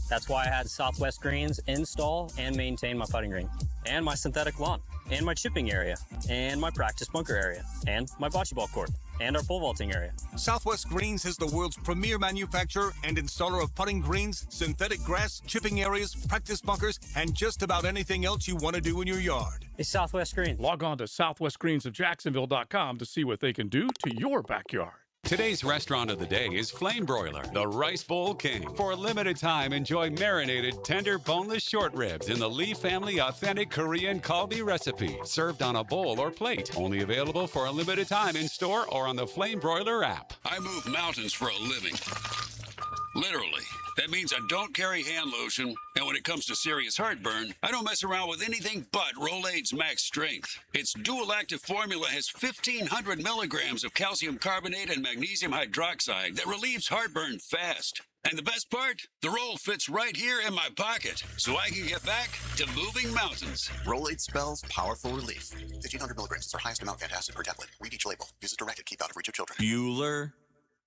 That's why I had Southwest Greens install and maintain my putting green, and my synthetic lawn, and my chipping area, and my practice bunker area, and my bocce ball court, and our pole vaulting area. Southwest Greens is the world's premier manufacturer and installer of putting greens, synthetic grass, chipping areas, practice bunkers, and just about anything else you want to do in your yard. It's Southwest Greens. Log on to southwestgreensofjacksonville.com to see what they can do to your backyard. Today's restaurant of the day is Flame Broiler, the Rice Bowl King. For a limited time, enjoy marinated, tender, boneless short ribs in the Lee family authentic Korean kalbi recipe, served on a bowl or plate. Only available for a limited time in store or on the Flame Broiler app. I move mountains for a living. Literally. That means I don't carry hand lotion, and when it comes to serious heartburn, I don't mess around with anything but Rolaids Max Strength. Its dual-active formula has 1,500 milligrams of calcium carbonate and magnesium hydroxide that relieves heartburn fast. And the best part? The roll fits right here in my pocket, so I can get back to moving mountains. Rolaids spells powerful relief. 1,500 milligrams is our highest amount of antacid per tablet. Read each label. Use as directed. Keep out of reach of children.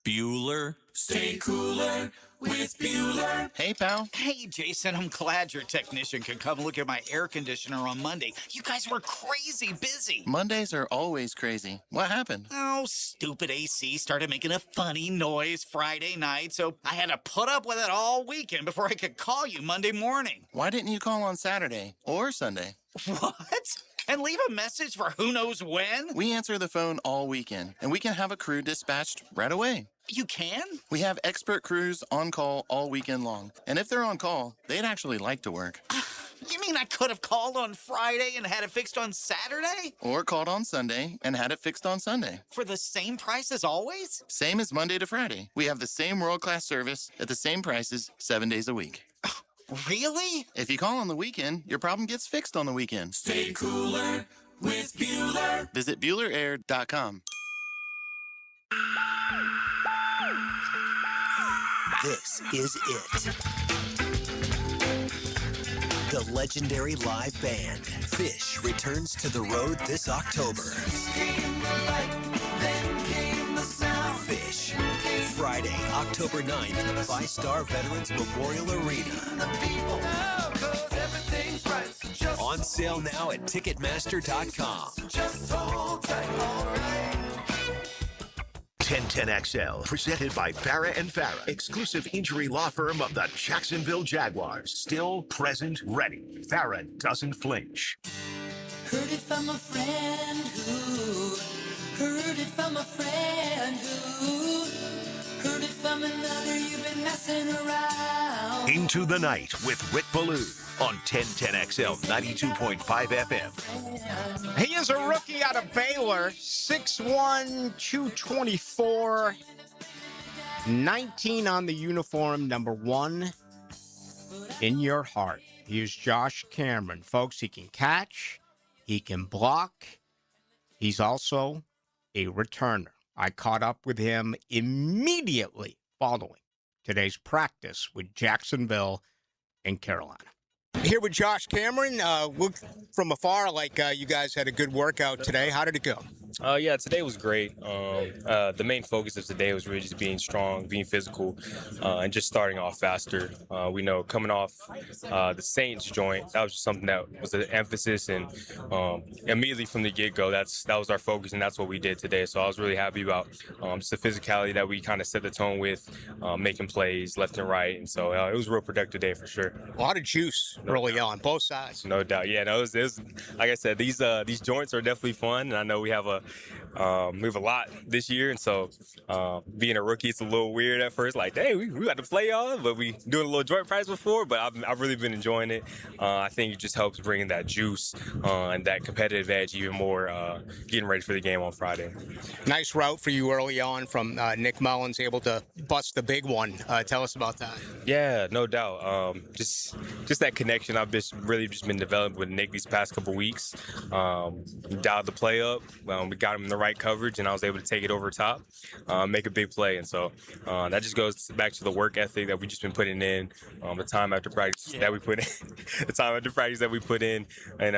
Bueller. Stay cooler with Bueller. Hey, pal. Hey, Jason, I'm glad your technician could come look at my air conditioner on Monday. You guys were crazy busy. Mondays are always crazy. What happened? Oh, stupid AC started making a funny noise Friday night, so I had to put up with it all weekend before I could call you Monday morning. Why didn't you call on Saturday or Sunday? What? And leave a message for who knows when? We answer the phone all weekend, and we can have a crew dispatched right away. You can? We have expert crews on call all weekend long. And if they're on call, they'd actually like to work. You mean I could have called on Friday and had it fixed on Saturday? Or called on Sunday and had it fixed on Sunday. For the same price as always? Same as Monday to Friday. We have the same world-class service at the same prices 7 days a week. Really? If you call on the weekend, your problem gets fixed on the weekend. Stay cooler with Bueller. Visit BuellerAir.com. This is it. The legendary live band, Fish, returns to the road this October. Fish, Friday, October 9th, Five-Star Veterans Memorial Arena. On sale now at Ticketmaster.com. Just hold tight, all right. 1010XL, presented by Farah and Farah, exclusive injury law firm of the Jacksonville Jaguars. Still, present, ready. Farah doesn't flinch. Heard it from a friend who heard it from a friend who heard it from another. You've been messing around. Into the Night with Rick Ballou on 1010XL 92.5 FM. He is a rookie out of Baylor, 6'1", 224, 19 on the uniform, number 1 in your heart. He is Josh Cameron. Folks, he can catch, he can block. He's also a returner. I caught up with him immediately following today's practice with Jacksonville and Carolina. Here with Josh Cameron. Looked from afar like you guys had a good workout today. How did it go? Yeah, today was great. The main focus of today was really just being strong, being physical, and just starting off faster. We know coming off the Saints joint, that was just something that was an emphasis, and immediately from the get-go, that was our focus, and that's what we did today. So I was really happy about just the physicality that we kind of set the tone with, making plays left and right, and so it was a real productive day for sure. A lot of juice early on, both sides. No doubt. Yeah, no, it was like I said, these joints are definitely fun, and I know we have a lot this year, and so being a rookie, it's a little weird at first. Like, dang, we got to play y'all, but we doing a little joint practice before. But I've really been enjoying it. I think it just helps bring that juice and that competitive edge even more, getting ready for the game on Friday. Nice route for you early on from Nick Mullins, able to bust the big one. Tell us about that. Yeah, no doubt. Just that connection I've really been developing with Nick these past couple weeks. Dialed the play up. We got him in the right coverage, and I was able to take it over top, make a big play. And so that just goes back to the work ethic that we just been putting in, the time after practice that we put in, and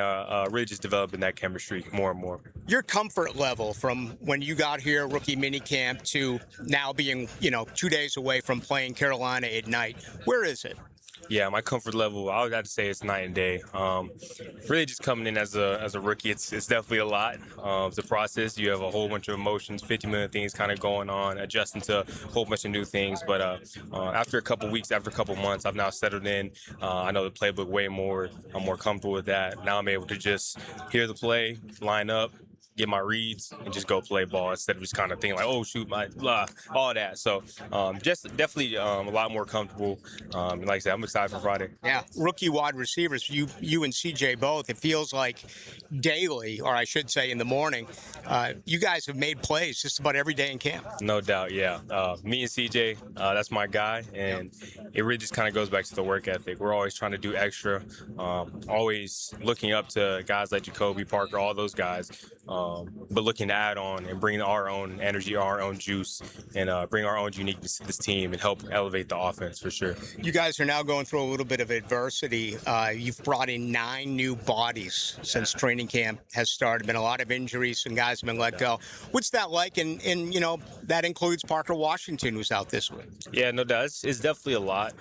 really just developing that chemistry more and more. Your comfort level from when you got here, rookie minicamp, to now being, 2 days away from playing Carolina at night, where is it? Yeah, my comfort level, I would have to say it's night and day. Really just coming in as a rookie, it's definitely a lot. It's a process. You have a whole bunch of emotions, 50 million things kind of going on, adjusting to a whole bunch of new things. But after a couple weeks, after a couple months, I've now settled in. I know the playbook way more. I'm more comfortable with that. Now I'm able to just hear the play, line up, get my reads, and just go play ball instead of just kind of thinking like, oh, shoot, my blah, all that. So just definitely a lot more comfortable. Like I said, I'm excited for Friday. Yeah, rookie wide receivers, you and CJ both, it feels like daily, or I should say in the morning, you guys have made plays just about every day in camp. No doubt, yeah. Me and CJ, that's my guy, and it really just kind of goes back to the work ethic. We're always trying to do extra, always looking up to guys like Jacoby, Parker, all those guys. But looking to add on and bring our own energy, our own juice, and bring our own uniqueness to this team and help elevate the offense for sure. You guys are now going through a little bit of adversity. You've brought in 9 new bodies since training camp has started. Been a lot of injuries, some guys have been let go. What's that like? And that includes Parker Washington, who's out this week. Yeah, no doubt. It's definitely a lot.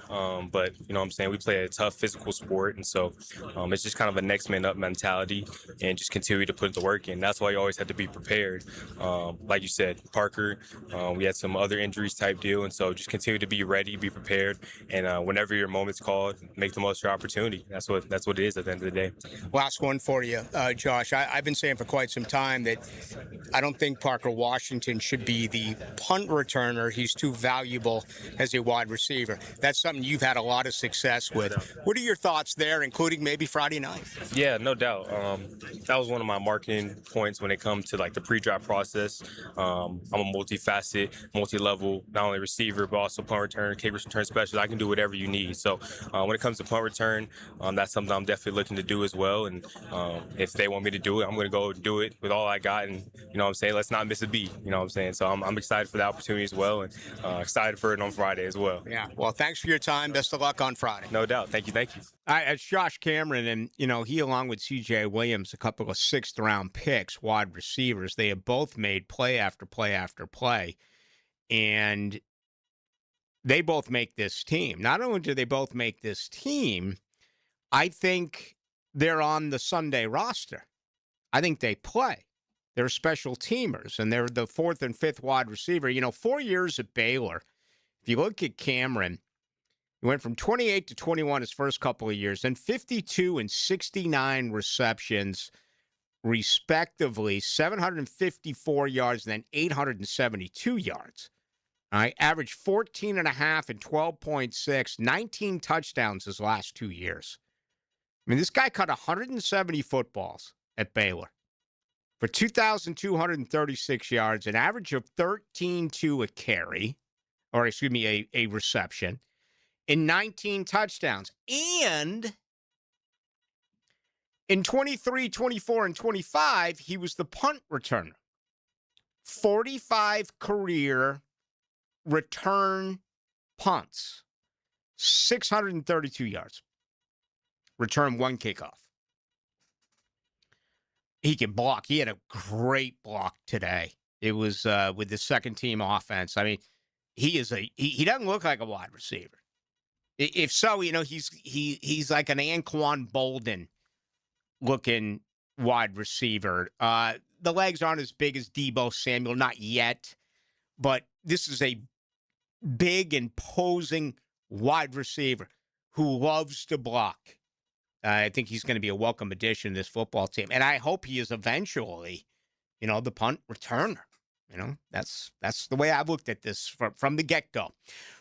But you know what I'm saying, we play a tough physical sport, and so it's just kind of a next man up mentality and just continue to put the work in. That's why you always have to be prepared. Like you said, Parker, we had some other injuries type deal, and so just continue to be ready, be prepared, and whenever your moment's called, make the most of your opportunity. That's what it is at the end of the day. Last one for you, Josh. I've been saying for quite some time that I don't think Parker Washington should be the punt returner. He's too valuable as a wide receiver. That's something you've had a lot of success with. What are your thoughts there, including maybe Friday night? Yeah, no doubt. That was one of my marketing points when it comes to like the pre-draft process. I'm a multifaceted, multi-level, not only receiver, but also punt return, kick return specialist. I can do whatever you need. So when it comes to punt return, that's something I'm definitely looking to do as well. And if they want me to do it, I'm going to go do it with all I got. And, you know what I'm saying, let's not miss a beat. You know what I'm saying? So I'm excited for the opportunity as well, and excited for it on Friday as well. Yeah. Well, thanks for your time. Best of luck on Friday. No doubt. Thank you. All right, it's Josh Cameron, and, he, along with C.J. Williams, a couple of 6th-round picks, wide receivers, they have both made play after play after play, and they both make this team. Not only do they both make this team, I think they're on the Sunday roster. I think they play. They're special teamers, and they're the 4th and 5th wide receiver. 4 years at Baylor, if you look at Cameron, he went from 28 to 21 his first couple of years, and 52 and 69 receptions, respectively, 754 yards and then 872 yards. All right, averaged 14.5 and 12.6, 19 touchdowns his last 2 years. I mean, this guy caught 170 footballs at Baylor for 2,236 yards, an average of 13.2 a carry, or excuse me, a reception, and 19 touchdowns. And in 23, 24, and 25, he was the punt returner. 45 career return punts, 632 yards. Return 1 kickoff. he can block. He had a great block today. It was with the second-team offense. I mean, he doesn't look like a wide receiver. If so, he's like an Anquan Bolden looking wide receiver. The legs aren't as big as Deebo Samuel, not yet, but this is a big, imposing wide receiver who loves to block. I think he's going to be a welcome addition to this football team, and I hope he is eventually, the punt returner. That's the way I've looked at this from the get-go.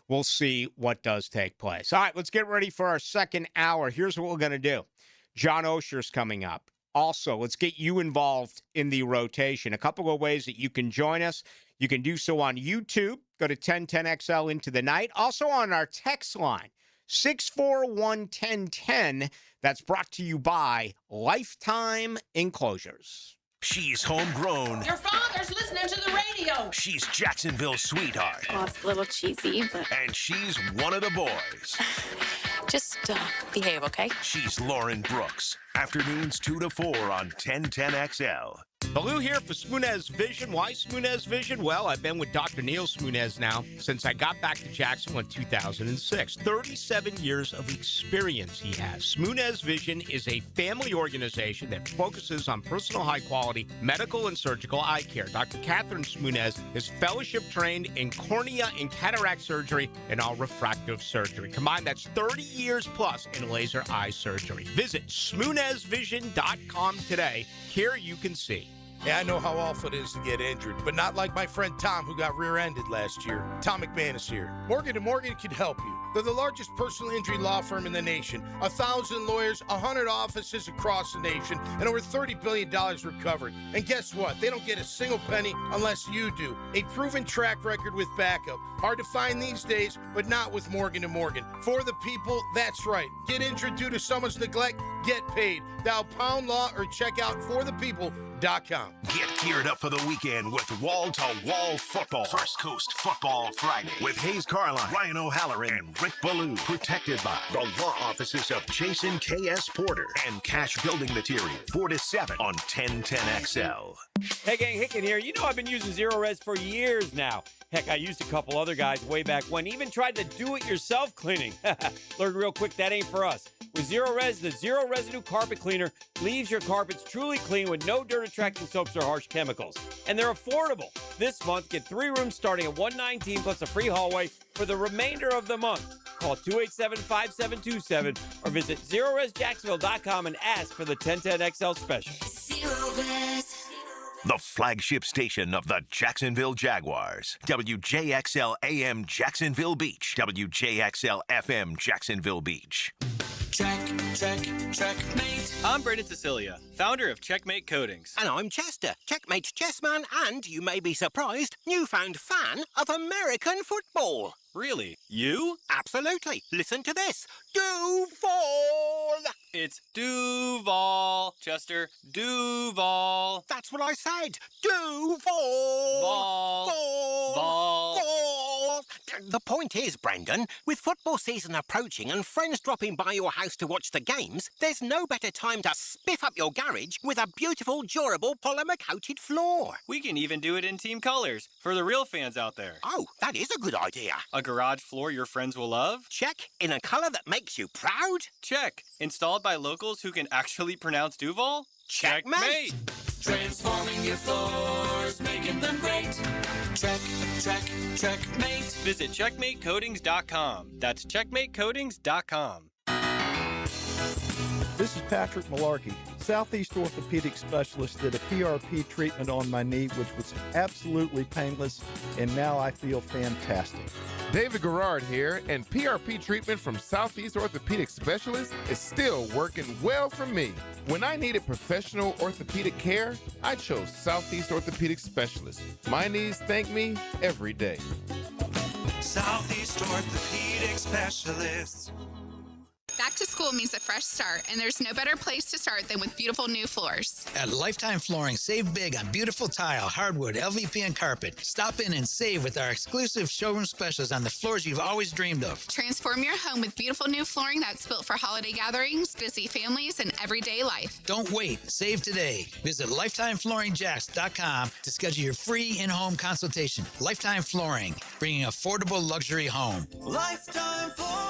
We'll see what does take place. All right, let's get ready for our second hour. Here's what we're going to do. John Oehser's coming up. Also, let's get you involved in the rotation. A couple of ways that you can join us. You can do so on YouTube. Go to 1010XL into the night. Also on our text line, 641-1010. That's brought to you by Lifetime Enclosures. She's homegrown. Your father's listening to the radio. She's Jacksonville's sweetheart. Oh, it's a little cheesy, but... And she's one of the boys. Just behave, okay? She's Lauren Brooks. Afternoons 2 to 4 on 1010XL. Ballou here for Smunez Vision. Why Smunez Vision? Well, I've been with Dr. Neil Smunez now since I got back to Jacksonville in 2006. 37 years of experience he has. Smunez Vision is a family organization that focuses on personal high-quality medical and surgical eye care. Dr. Catherine Smunez is fellowship-trained in cornea and cataract surgery and all refractive surgery. Combined, that's 30 years plus in laser eye surgery. Visit SmunezVision.com today. Here you can see. Yeah, I know how awful it is to get injured, but not like my friend Tom, who got rear-ended last year. Tom McManus here. Morgan & Morgan can help you. They're the largest personal injury law firm in the nation. 1,000 lawyers, 100 offices across the nation, and over $30 billion recovered. And guess what? They don't get a single penny unless you do. A proven track record with backup. Hard to find these days, but not with Morgan & Morgan. For the people, that's right. Get injured due to someone's neglect, get paid. Dial Pound Law or check out forthepeople.com. Get geared up for the weekend with wall-to-wall football. First Coast Football Friday with Hayes Carline, Ryan O'Halloran, and Rick Ballou. Protected by the law offices of Jason K.S. Porter and Cash Building Material. 4 to 7 on 1010XL. Hey, gang, Hicken here. You know I've been using Zero Res for years now. Heck, I used a couple other guys way back when, even tried to do-it-yourself cleaning. Learned real quick that ain't for us. With Zero Res, the zero residue carpet cleaner leaves your carpets truly clean with no dirt-attracting soaps or harsh chemicals. And they're affordable. This month, get 3 rooms starting at $119 plus a free hallway for the remainder of the month. Call 287-5727 or visit ZeroResJacksonville.com and ask for the 1010XL special. Zero Res. The flagship station of the Jacksonville Jaguars. WJXL AM Jacksonville Beach. WJXL FM Jacksonville Beach. Checkmate. I'm Brendan Cecilia, founder of Checkmate Coatings. And I'm Chester, Checkmate chessman and, you may be surprised, newfound fan of American football. Really? You? Absolutely. Listen to this. Duval! It's Duval, Chester. Duval. That's what I said. Duval! Ball. Ball. Ball. The point is, Brendan, with football season approaching and friends dropping by your house to watch the games, there's no better time to spiff up your garage with a beautiful, durable, polymer-coated floor. We can even do it in team colors for the real fans out there. Oh, that is a good idea. A garage floor your friends will love? Check. In a color that makes you proud? Check. Installed by locals who can actually pronounce Duval? Checkmate. Transforming your floors, making them great. Checkmate. Visit CheckmateCoatings.com. That's CheckmateCoatings.com. This is Patrick Malarkey. Southeast Orthopedic Specialist did a PRP treatment on my knee, which was absolutely painless, and now I feel fantastic. David Garrard here, and PRP treatment from Southeast Orthopedic Specialist is still working well for me. When I needed professional orthopedic care, I chose Southeast Orthopedic Specialist. My knees thank me every day. Southeast Orthopedic Specialists. Back to school means a fresh start, and there's no better place to start than with beautiful new floors. At Lifetime Flooring, save big on beautiful tile, hardwood, LVP, and carpet. Stop in and save with our exclusive showroom specials on the floors you've always dreamed of. Transform your home with beautiful new flooring that's built for holiday gatherings, busy families, and everyday life. Don't wait. Save today. Visit LifetimeFlooringJax.com to schedule your free in-home consultation. Lifetime Flooring, bringing affordable luxury home. Lifetime Flooring.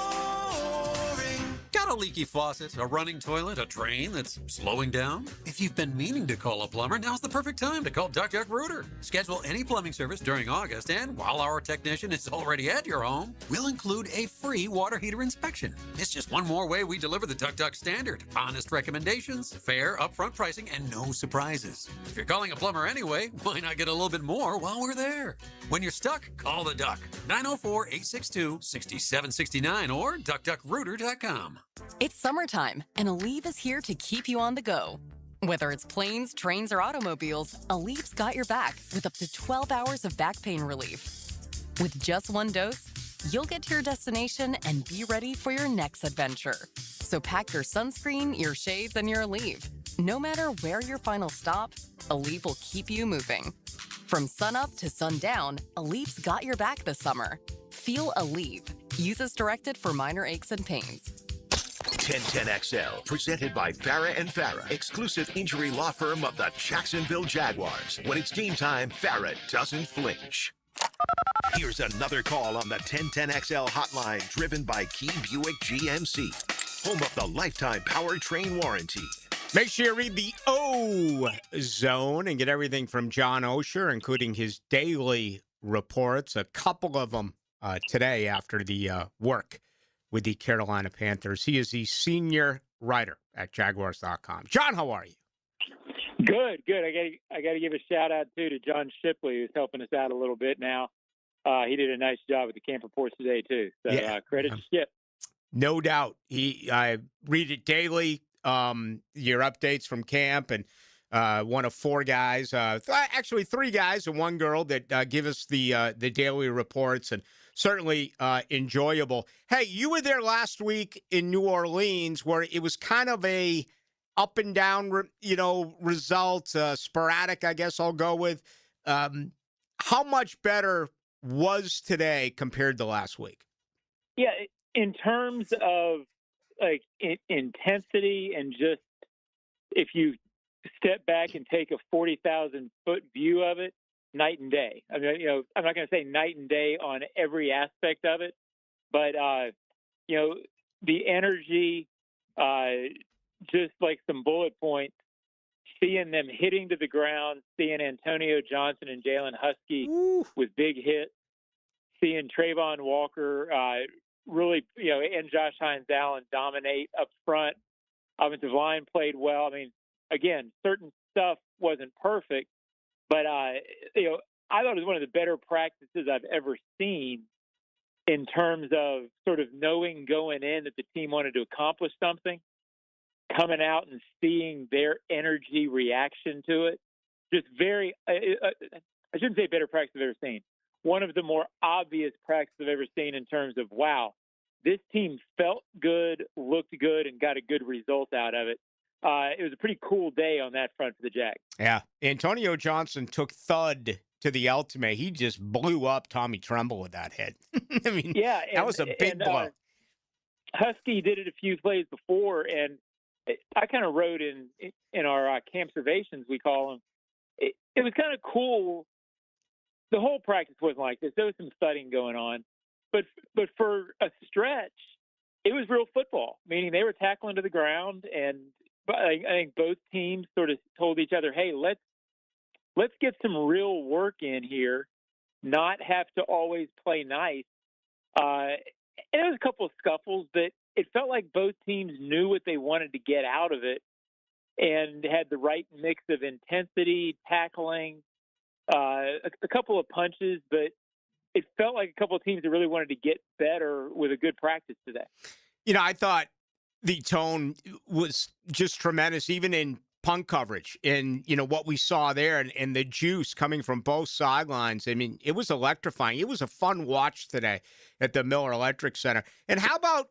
Got a leaky faucet, a running toilet, a drain that's slowing down? If you've been meaning to call a plumber, now's the perfect time to call Duck Duck Rooter. Schedule any plumbing service during August, and while our technician is already at your home, we'll include a free water heater inspection. It's just one more way we deliver the Duck Duck standard. Honest recommendations, fair upfront pricing, and no surprises. If you're calling a plumber anyway, why not get a little bit more while we're there? When you're stuck, call the Duck. 904-862-6769 or duckduckrooter.com. It's summertime, and Aleve is here to keep you on the go. Whether it's planes, trains, or automobiles, Aleve's got your back with up to 12 hours of back pain relief. With just one dose, you'll get to your destination and be ready for your next adventure. So pack your sunscreen, your shades, and your Aleve. No matter where your final stop, Aleve will keep you moving. From sunup to sundown, Aleve's got your back this summer. Feel Aleve. Use as directed for minor aches and pains. 1010XL, presented by Farah and Farah, exclusive injury law firm of the Jacksonville Jaguars. When it's game time, Farah doesn't flinch. Here's another call on the 1010XL hotline, driven by Key Buick GMC, home of the lifetime powertrain warranty. Make sure you read the O Zone and get everything from John Oehser, including his daily reports, a couple of them today after the work with the Carolina Panthers. He is the senior writer at Jaguars.com. John, how are you? Good. I got to give a shout out too to John Shipley, who's helping us out a little bit now. He did a nice job with the camp reports today too. So credit to Ship. No doubt. I read it daily. Your updates from camp, and one of four guys, actually three guys and one girl that give us the daily reports, and certainly enjoyable. Hey, you were there last week in New Orleans, where it was kind of a up and down, results, sporadic, I guess I'll go with. How much better was today compared to last week? Yeah, in terms of like intensity, and just if you step back and take a 40,000 foot view of it, night and day. I mean, I'm not going to say night and day on every aspect of it, but the energy, just like some bullet points, seeing them hitting to the ground, seeing Antonio Johnson and Jalen Husky with big hits, seeing Trayvon Walker really, and Josh Hines Allen dominate up front. Offensive line played well. I mean, again, certain stuff wasn't perfect, but I thought it was one of the better practices I've ever seen in terms of sort of knowing going in that the team wanted to accomplish something, coming out and seeing their energy reaction to it. Just very, I shouldn't say better practice I've ever seen. One of the more obvious practices I've ever seen in terms of, wow, this team felt good, looked good, and got a good result out of it. It was a pretty cool day on that front for the Jags. Yeah. Antonio Johnson took thud to the ultimate. He just blew up Tommy Tremble with that hit. I mean, that was a big blow. Husky did it a few plays before, and I kind of wrote in our camp observations, we call them, it was kind of cool. The whole practice wasn't like this. There was some thudding going on. But for a stretch, it was real football, meaning they were tackling to the ground, and I think both teams sort of told each other, hey, let's get some real work in here, not have to always play nice. And there was a couple of scuffles, but it felt like both teams knew what they wanted to get out of it and had the right mix of intensity, tackling, a couple of punches, but it felt like a couple of teams that really wanted to get better with a good practice today. I thought the tone was just tremendous, even in punt coverage, and what we saw there, and the juice coming from both sidelines. I mean, it was electrifying. It was a fun watch today at the Miller Electric Center. And how about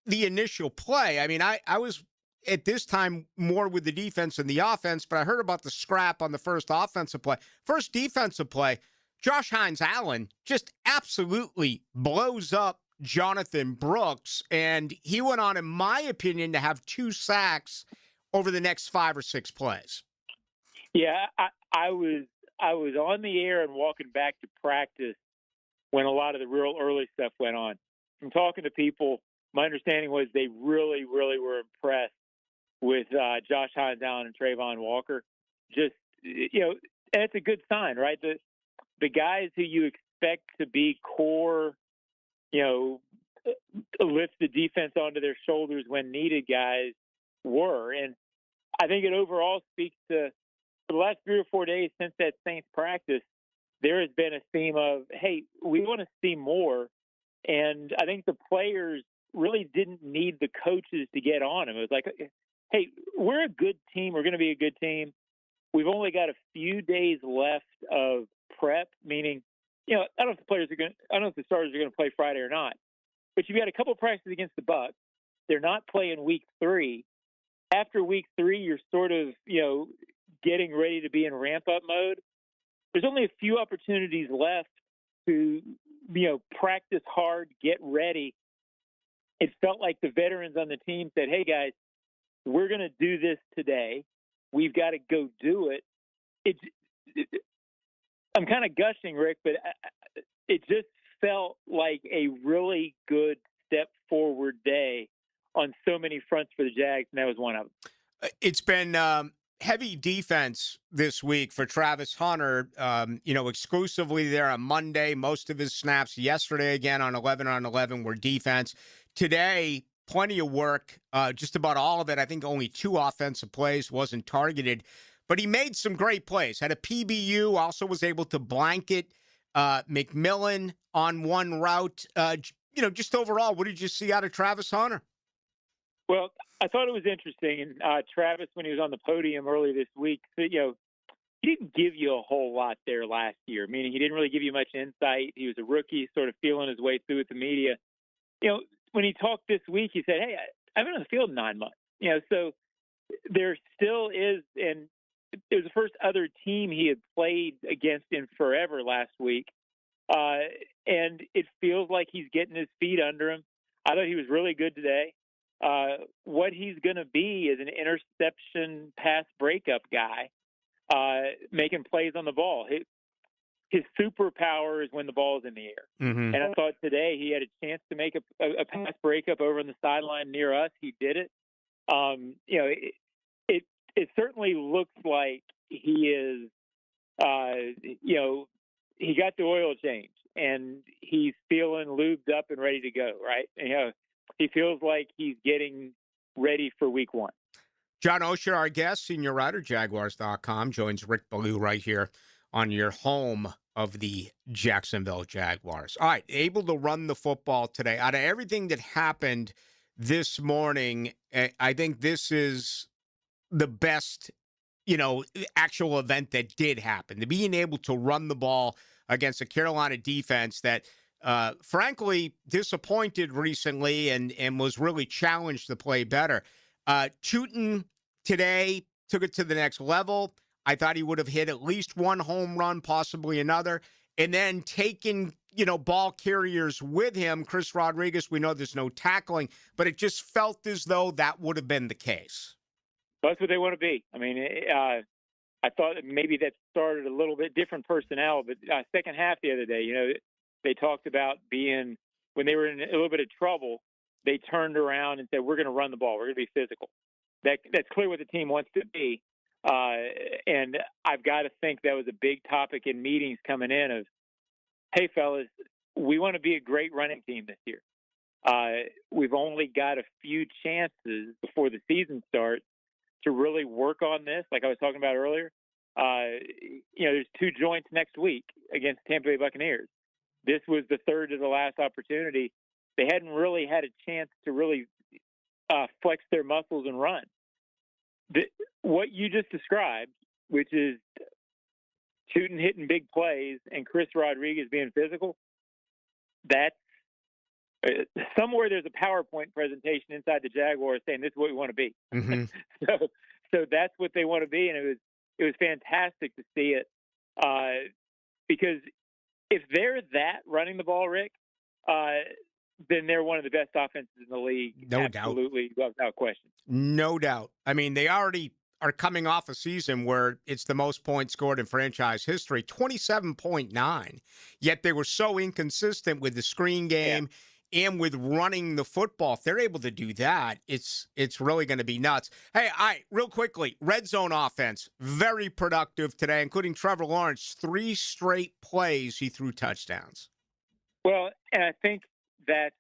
the initial play. I mean, I was at this time more with the defense than the offense, but I heard about the scrap on the first offensive play. First defensive play, Josh Hines-Allen just absolutely blows up Jonathan Brooks, and he went on, in my opinion, to have 2 sacks over the next 5 or 6 plays. Yeah, I was on the air and walking back to practice when a lot of the real early stuff went on. From talking to people, my understanding was they really, really were impressed with Josh Hines-Allen and Trayvon Walker. Just, and it's a good sign, right? The guys who you expect to be core, lift the defense onto their shoulders when needed guys were. And I think it overall speaks to the last 3 or 4 days since that Saints practice, there has been a theme of, hey, we want to see more. And I think the players really didn't need the coaches to get on them. It was like, hey, we're a good team. We're going to be a good team. We've only got a few days left of prep, meaning, I don't know if the starters are going to play Friday or not, but you've got a couple of practices against the Bucs. They're not playing week 3. After week 3, you're sort of, getting ready to be in ramp-up mode. There's only a few opportunities left to, practice hard, get ready. It felt like the veterans on the team said, hey, guys, we're going to do this today. We've got to go do it. I'm kind of gushing, Rick, but it just felt like a really good step forward day on so many fronts for the Jags, and that was one of them. It's been heavy defense this week for Travis Hunter, exclusively there on Monday. Most of his snaps yesterday, again, on 11-on-11 were defense. Today, plenty of work, just about all of it. I think only 2 offensive plays wasn't targeted. But he made some great plays. Had a PBU, also was able to blanket McMillan on one route. Just overall, what did you see out of Travis Hunter? Well, I thought it was interesting. And Travis, when he was on the podium early this week, he didn't give you a whole lot there last year, meaning he didn't really give you much insight. He was a rookie, sort of feeling his way through with the media. When he talked this week, he said, hey, I've been on the field 9 months. So there still is, and it was the first other team he had played against in forever last week. And it feels like he's getting his feet under him. I thought he was really good today. What he's going to be is an interception pass breakup guy, making plays on the ball. His superpower is when the ball is in the air. Mm-hmm. And I thought today he had a chance to make a pass breakup over on the sideline near us. He did it. It certainly looks like he is, he got the oil change and he's feeling lubed up and ready to go, right? He feels like he's getting ready for week 1. John Oehser, our guest, senior writer, Jaguars.com, joins Rick Ballou right here on your home of the Jacksonville Jaguars. All right, able to run the football today. Out of everything that happened this morning, I think this is the best, actual event that did happen. To being able to run the ball against a Carolina defense that, frankly, disappointed recently and was really challenged to play better. Tootin today took it to the next level. I thought he would have hit at least one home run, possibly another, and then taken, ball carriers with him. Chris Rodriguez, we know there's no tackling, but it just felt as though that would have been the case. That's what they want to be. I mean, I thought that maybe that started a little bit different personnel, but second half the other day, they talked about being, when they were in a little bit of trouble, they turned around and said, we're going to run the ball. We're going to be physical. That's clear what the team wants to be. And I've got to think that was a big topic in meetings coming in of, hey, fellas, we want to be a great running team this year. We've only got a few chances before the season starts to really work on this. Like I was talking about earlier, there's 2 joints next week against Tampa Bay Buccaneers. This was the third to the last opportunity. They hadn't really had a chance to really flex their muscles and run. What you just described, which is Tootin hitting big plays and Chris Rodriguez being physical, that's somewhere there's a PowerPoint presentation inside the Jaguars saying this is what we want to be. Mm-hmm. So that's what they want to be, and it was fantastic to see it because if they're that running the ball, Rick, then they're one of the best offenses in the league. No doubt. Absolutely, without question. No doubt. I mean, they already are coming off a season where it's the most points scored in franchise history, 27.9. Yet they were so inconsistent with the screen game and with running the football. If they're able to do that, it's really going to be nuts. Hey, all right, real quickly, red zone offense, very productive today, including Trevor Lawrence. 3 straight plays he threw touchdowns. Well, and I think that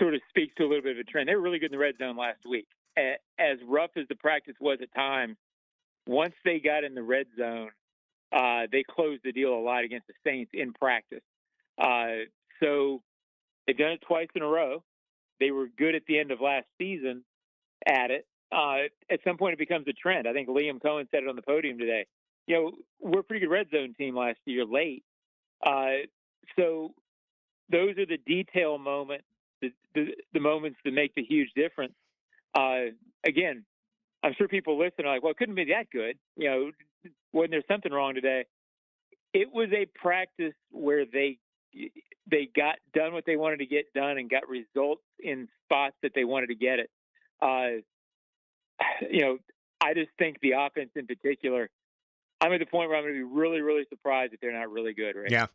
sort of speaks to a little bit of a trend. They were really good in the red zone last week. As rough as the practice was at times, once they got in the red zone, they closed the deal a lot against the Saints in practice. So they've done it twice in a row. They were good at the end of last season at it. At some point, it becomes a trend. I think Liam Cohen said it on the podium today. We're a pretty good red zone team last year late. So those are the detail moments, the moments that make the huge difference. Again, I'm sure people listen are like, well, it couldn't be that good. Wasn't there something wrong today? It was a practice where they got done what they wanted to get done and got results in spots that they wanted to get it. I just think the offense in particular, I'm at the point where I'm going to be really, really surprised if they're not really good, right? Yeah.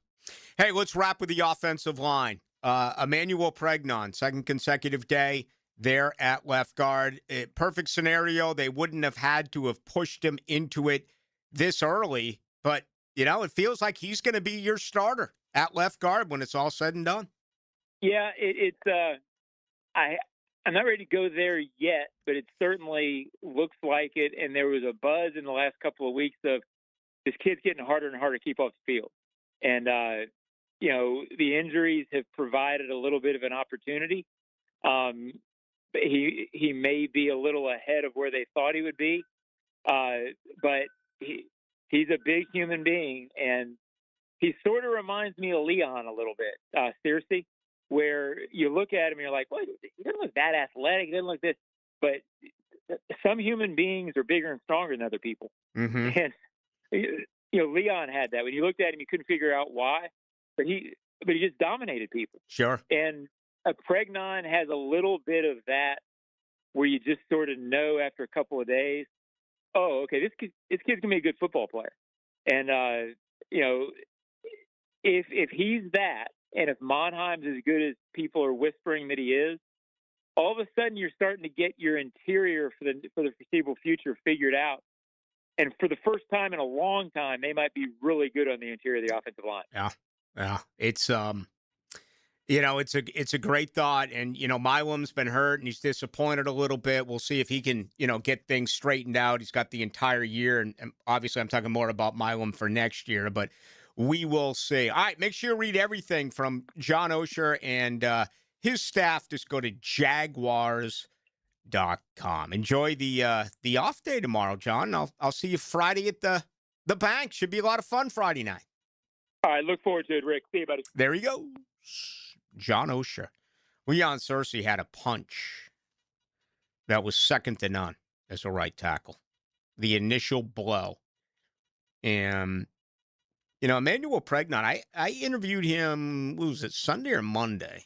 Hey, let's wrap with the offensive line. Emmanuel Pregnon, second consecutive day there at left guard. Perfect scenario. They wouldn't have had to have pushed him into it this early, but, it feels like he's going to be your starter at left guard when it's all said and done. Yeah, I'm not ready to go there yet, but it certainly looks like it. And there was a buzz in the last couple of weeks of this kid's getting harder and harder to keep off the field. And, the injuries have provided a little bit of an opportunity. He may be a little ahead of where they thought he would be, but he's a big human being, and he sort of reminds me of Leon a little bit, seriously, where you look at him and you're like, well, he doesn't look that athletic, he doesn't look this, but some human beings are bigger and stronger than other people. Mm-hmm. And Leon had that. When you looked at him, you couldn't figure out why, but he just dominated people. Sure. And a Pregnon has a little bit of that, where you just sort of know after a couple of days, oh, okay, this kid's gonna be a good football player. And if he's that, and if Monheim's as good as people are whispering that he is, all of a sudden you're starting to get your interior for the foreseeable future figured out. And for the first time in a long time, they might be really good on the interior of the offensive line. Yeah. It's it's a great thought. And, Milam's been hurt and he's disappointed a little bit. We'll see if he can, get things straightened out. He's got the entire year. And obviously I'm talking more about Milam for next year, but we will see. All right. Make sure you read everything from John Oehser and his staff. Just go to Jaguars.com. Enjoy the off day tomorrow, John. I'll see you Friday at the bank. Should be a lot of fun Friday night. All right. Look forward to it, Rick. See you, buddy. There he goes. John Oehser. Leon Searcy had a punch that was second to none as a right tackle. The initial blow. And, Emmanuel Pregnon, I interviewed him, what was it, Sunday or Monday?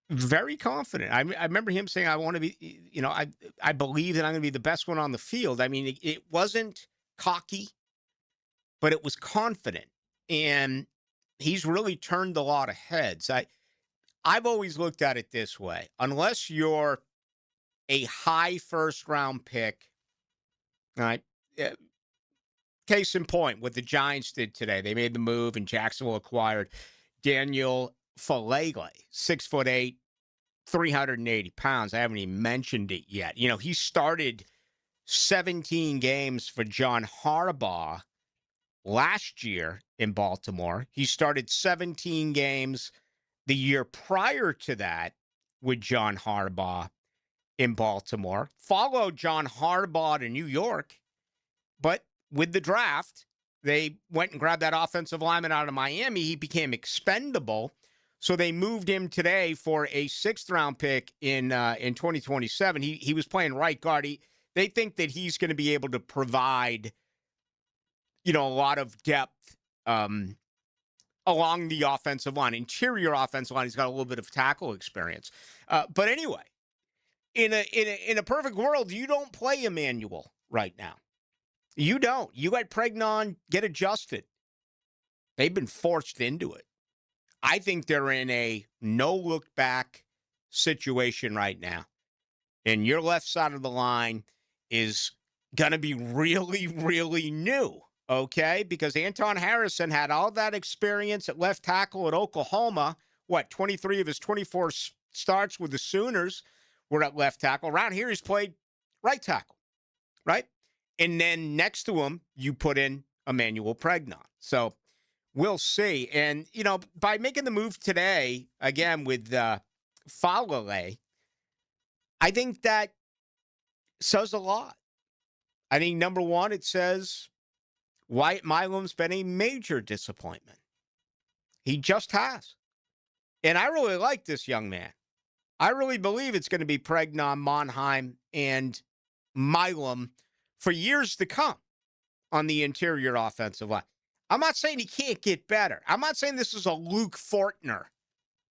Very confident. I remember him saying, I want to be, I believe that I'm going to be the best one on the field. I mean, it wasn't cocky, but it was confident. And he's really turned a lot of heads. I've always looked at it this way. Unless you're a high first-round pick, all right, case in point, what the Giants did today. They made the move, and Jacksonville acquired Daniel Falele, 6'8", 380 pounds. I haven't even mentioned it yet. He started 17 games for John Harbaugh last year in Baltimore. He started 17 games the year prior to that with John Harbaugh in Baltimore. Followed John Harbaugh to New York, but with the draft, they went and grabbed that offensive lineman out of Miami. He became expendable. So they moved him today for a 6th-round pick in 2027. He was playing right guard. They think that he's going to be able to provide, a lot of depth along the offensive line, interior offensive line. He's got a little bit of tackle experience. But anyway, in a perfect world, you don't play Emmanuel right now. You don't. You let Pregnon get adjusted. They've been forced into it. I think they're in a no-look-back situation right now. And your left side of the line is going to be really, really new, okay? Because Anton Harrison had all that experience at left tackle at Oklahoma. 23 of his 24 starts with the Sooners were at left tackle. Around here, he's played right tackle, right? And then next to him, you put in Emmanuel Pregnon. So we'll see. And, by making the move today, again, with Falale, I think that says a lot. I think, number one, it says Wyatt Milam's been a major disappointment. He just has. And I really like this young man. I really believe it's going to be Pregnon, Monheim, and Milam for years to come on the interior offensive line. I'm not saying he can't get better. I'm not saying this is a Luke Fortner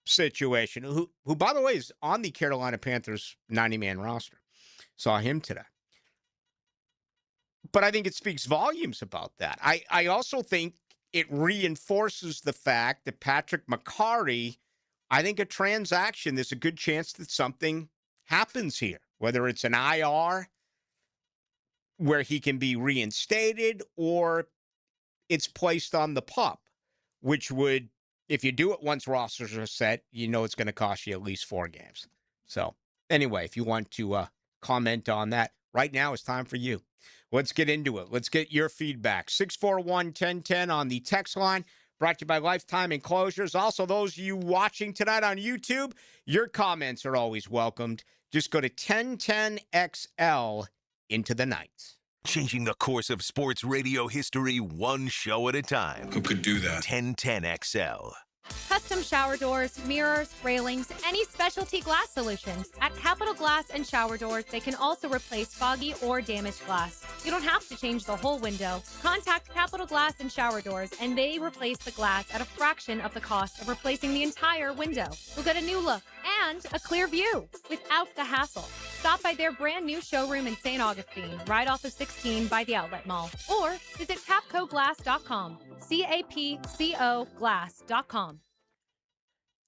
situation, who, by the way, is on the Carolina Panthers 90-man roster. Saw him today. But I think it speaks volumes about that. I also think it reinforces the fact that Patrick McCarty, I think a transaction, there's a good chance that something happens here, whether it's an IR where he can be reinstated or it's placed on the PUP, which would, if you do it once rosters are set, it's going to cost you at least 4 games. So anyway, if you want to comment on that, right now it's time for you. Let's get into it. Let's get your feedback. 641-1010 on the text line, brought to you by Lifetime Enclosures. Also, those of you watching tonight on YouTube, your comments are always welcomed. Just go to 1010XL into the night. Changing the course of sports radio history one show at a time. Who could do that? 1010XL. Custom shower doors, mirrors, railings, any specialty glass solutions. At Capital Glass and Shower Doors, they can also replace foggy or damaged glass. You don't have to change the whole window. Contact Capital Glass and Shower Doors, and they replace the glass at a fraction of the cost of replacing the entire window. You'll get a new look and a clear view without the hassle. Stop by their brand new showroom in St. Augustine, right off of 16 by the Outlet Mall, or visit capcoglass.com. CAPCO glass.com.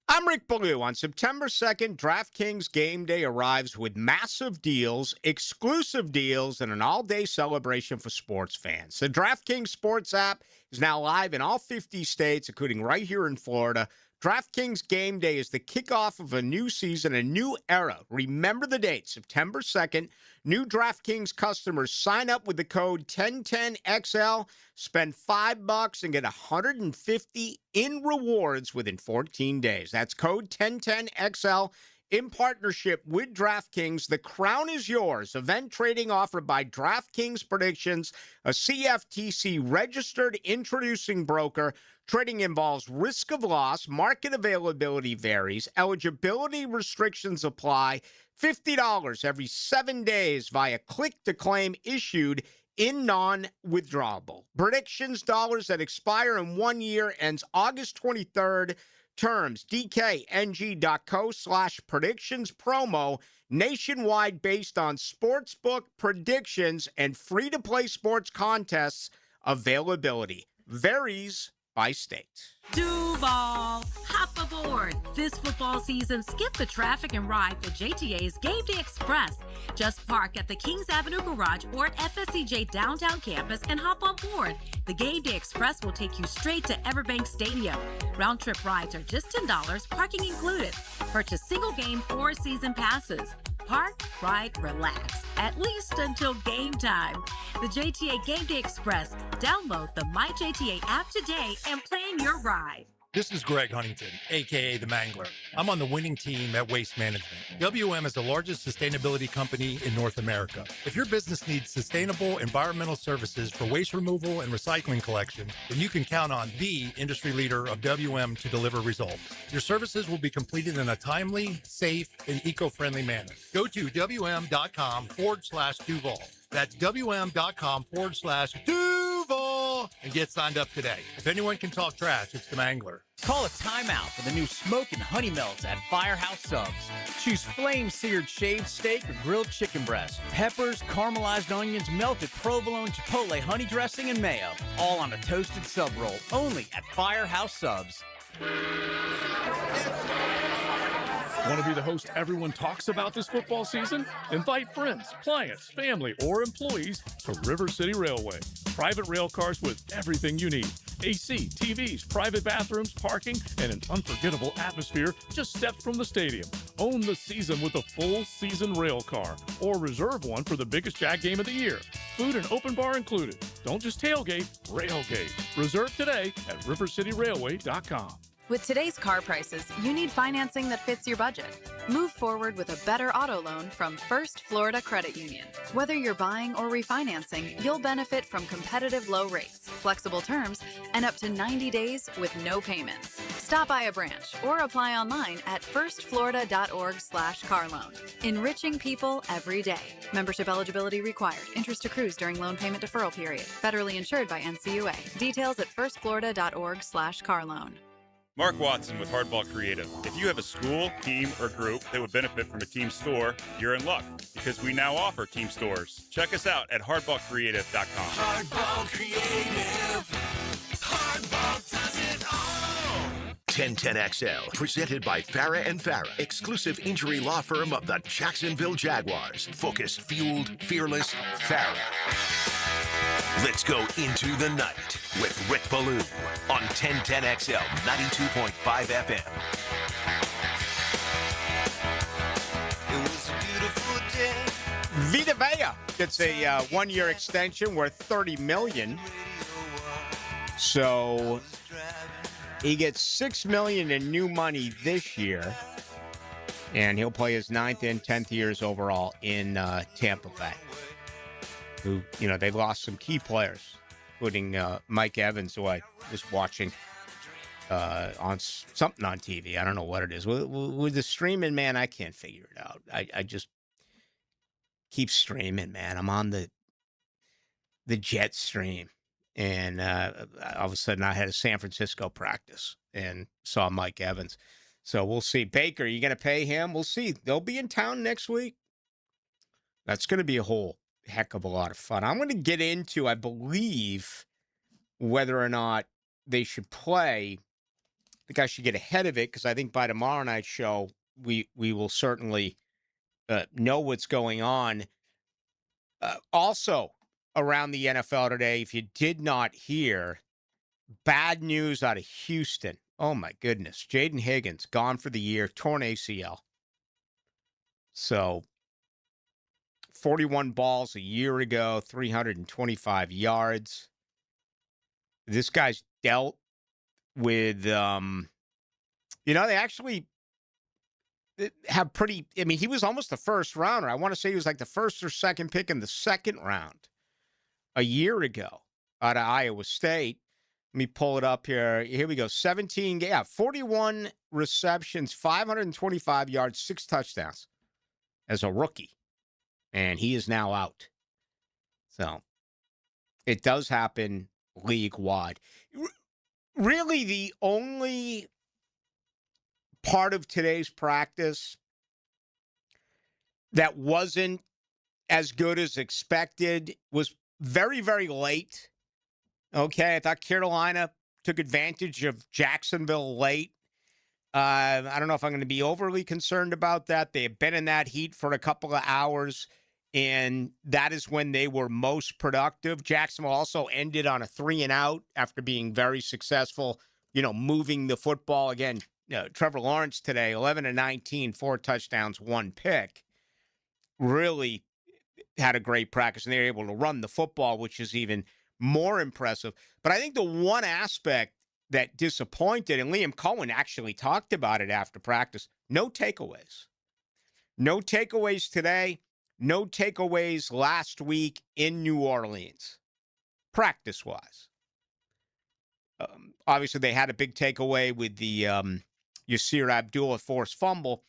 I'm Rick Ballou. On September 2nd, DraftKings Game Day arrives with massive deals, exclusive deals, and an all-day celebration for sports fans. The DraftKings Sports app is now live in all 50 states, including right here in Florida. DraftKings Game Day is the kickoff of a new season, a new era. Remember the date, September 2nd. New DraftKings customers sign up with the code 1010XL, spend $5 and get $150 in rewards within 14 days. That's code 1010XL in partnership with DraftKings. The crown is yours. Event trading offered by DraftKings Predictions, a CFTC registered introducing broker. Trading involves risk of loss, market availability varies, eligibility restrictions apply, $50 every 7 days via click-to-claim issued in non-withdrawable. Predictions dollars that expire in 1 year ends August 23rd. Terms, dkng.co/predictions promo, nationwide based on sportsbook predictions and free-to-play sports contests. Availability varies by state. Duval, hop aboard. This football season, skip the traffic and ride the JTA's Game Day Express. Just park at the Kings Avenue Garage or at FSCJ downtown campus and hop on board. The Game Day Express will take you straight to Everbank Stadium. Round trip rides are just $10, parking included. Purchase single game or season passes. Park, ride, relax, at least until game time. The JTA Game Day Express. Download the MyJTA app today and plan your ride. This is Greg Huntington, a.k.a. The Mangler. I'm on the winning team at Waste Management. WM is the largest sustainability company in North America. If your business needs sustainable environmental services for waste removal and recycling collection, then you can count on the industry leader of WM to deliver results. Your services will be completed in a timely, safe, and eco-friendly manner. Go to WM.com/Duval. That's WM.com/Duval and get signed up today. If anyone can talk trash, it's the Mangler. Call a timeout for the new Smoke and Honey Melts at Firehouse Subs. Choose flame-seared shaved steak or grilled chicken breast, peppers, caramelized onions, melted provolone, chipotle honey dressing, and mayo. All on a toasted sub roll, only at Firehouse Subs. Want to be the host everyone talks about this football season? Invite friends, clients, family, or employees to River City Railway. Private rail cars with everything you need. AC, TVs, private bathrooms, parking, and an unforgettable atmosphere just steps from the stadium. Own the season with a full season rail car, or reserve one for the biggest Jag game of the year. Food and open bar included. Don't just tailgate, railgate. Reserve today at rivercityrailway.com. With today's car prices, you need financing that fits your budget. Move forward with a better auto loan from First Florida Credit Union. Whether you're buying or refinancing, you'll benefit from competitive low rates, flexible terms, and up to 90 days with no payments. Stop by a branch or apply online at firstflorida.org/carloan. Enriching people every day. Membership eligibility required. Interest accrues during loan payment deferral period. Federally insured by NCUA. Details at firstflorida.org/carloan. Mark Watson with Hardball Creative. If you have a school, team, or group that would benefit from a team store, you're in luck because we now offer team stores. Check us out at hardballcreative.com. Hardball Creative. Hardball does it all. 1010XL, presented by Farah and Farah, exclusive injury law firm of the Jacksonville Jaguars. Focused, fueled, fearless, Farah. Let's go into the night with Rick Ballou on 1010XL 92.5 FM. It was a beautiful day. Vita Vea gets a one-year extension worth $30 million. So he gets $6 million in new money this year, and he'll play his 9th and 10th years overall in Tampa Bay. Who, you know, they've lost some key players, including Mike Evans, who I was watching on something on TV. I don't know what it is. With the streaming, man, I can't figure it out. I just keep streaming, man. I'm on the jet stream. And all of a sudden, I had a San Francisco practice and saw Mike Evans. So we'll see. Baker, you going to pay him? We'll see. They'll be in town next week. That's going to be a whole heck of a lot of fun. I'm going to get into, I believe, whether or not they should play. I think I should get ahead of it because I think by tomorrow night's show, we will certainly know what's going on. Also, around the NFL today, if you did not hear, bad news out of Houston. Oh, my goodness. Jaden Higgins, gone for the year, torn ACL. So 41 balls a year ago, 325 yards. This guy's dealt with, they actually have pretty, he was almost the first rounder. I want to say he was like the first or second pick in the second round a year ago out of Iowa State. Let me pull it up here. Here we go. 41 receptions, 525 yards, 6 touchdowns as a rookie. And he is now out. So it does happen league-wide. Really, the only part of today's practice that wasn't as good as expected was very, very late. Okay, I thought Carolina took advantage of Jacksonville late. I don't know if I'm going to be overly concerned about that. They have been in that heat for a couple of hours, and that is when they were most productive. Jacksonville also ended on a 3-and-out after being very successful, moving the football. Again, Trevor Lawrence today, 11-19, 4 touchdowns, 1 pick. Really had a great practice, and they were able to run the football, which is even more impressive. But I think the one aspect that disappointed, and Liam Cohen actually talked about it after practice. No takeaways. No takeaways today. No takeaways last week in New Orleans, practice-wise. Obviously, they had a big takeaway with the Yasir Abdullah forced fumble,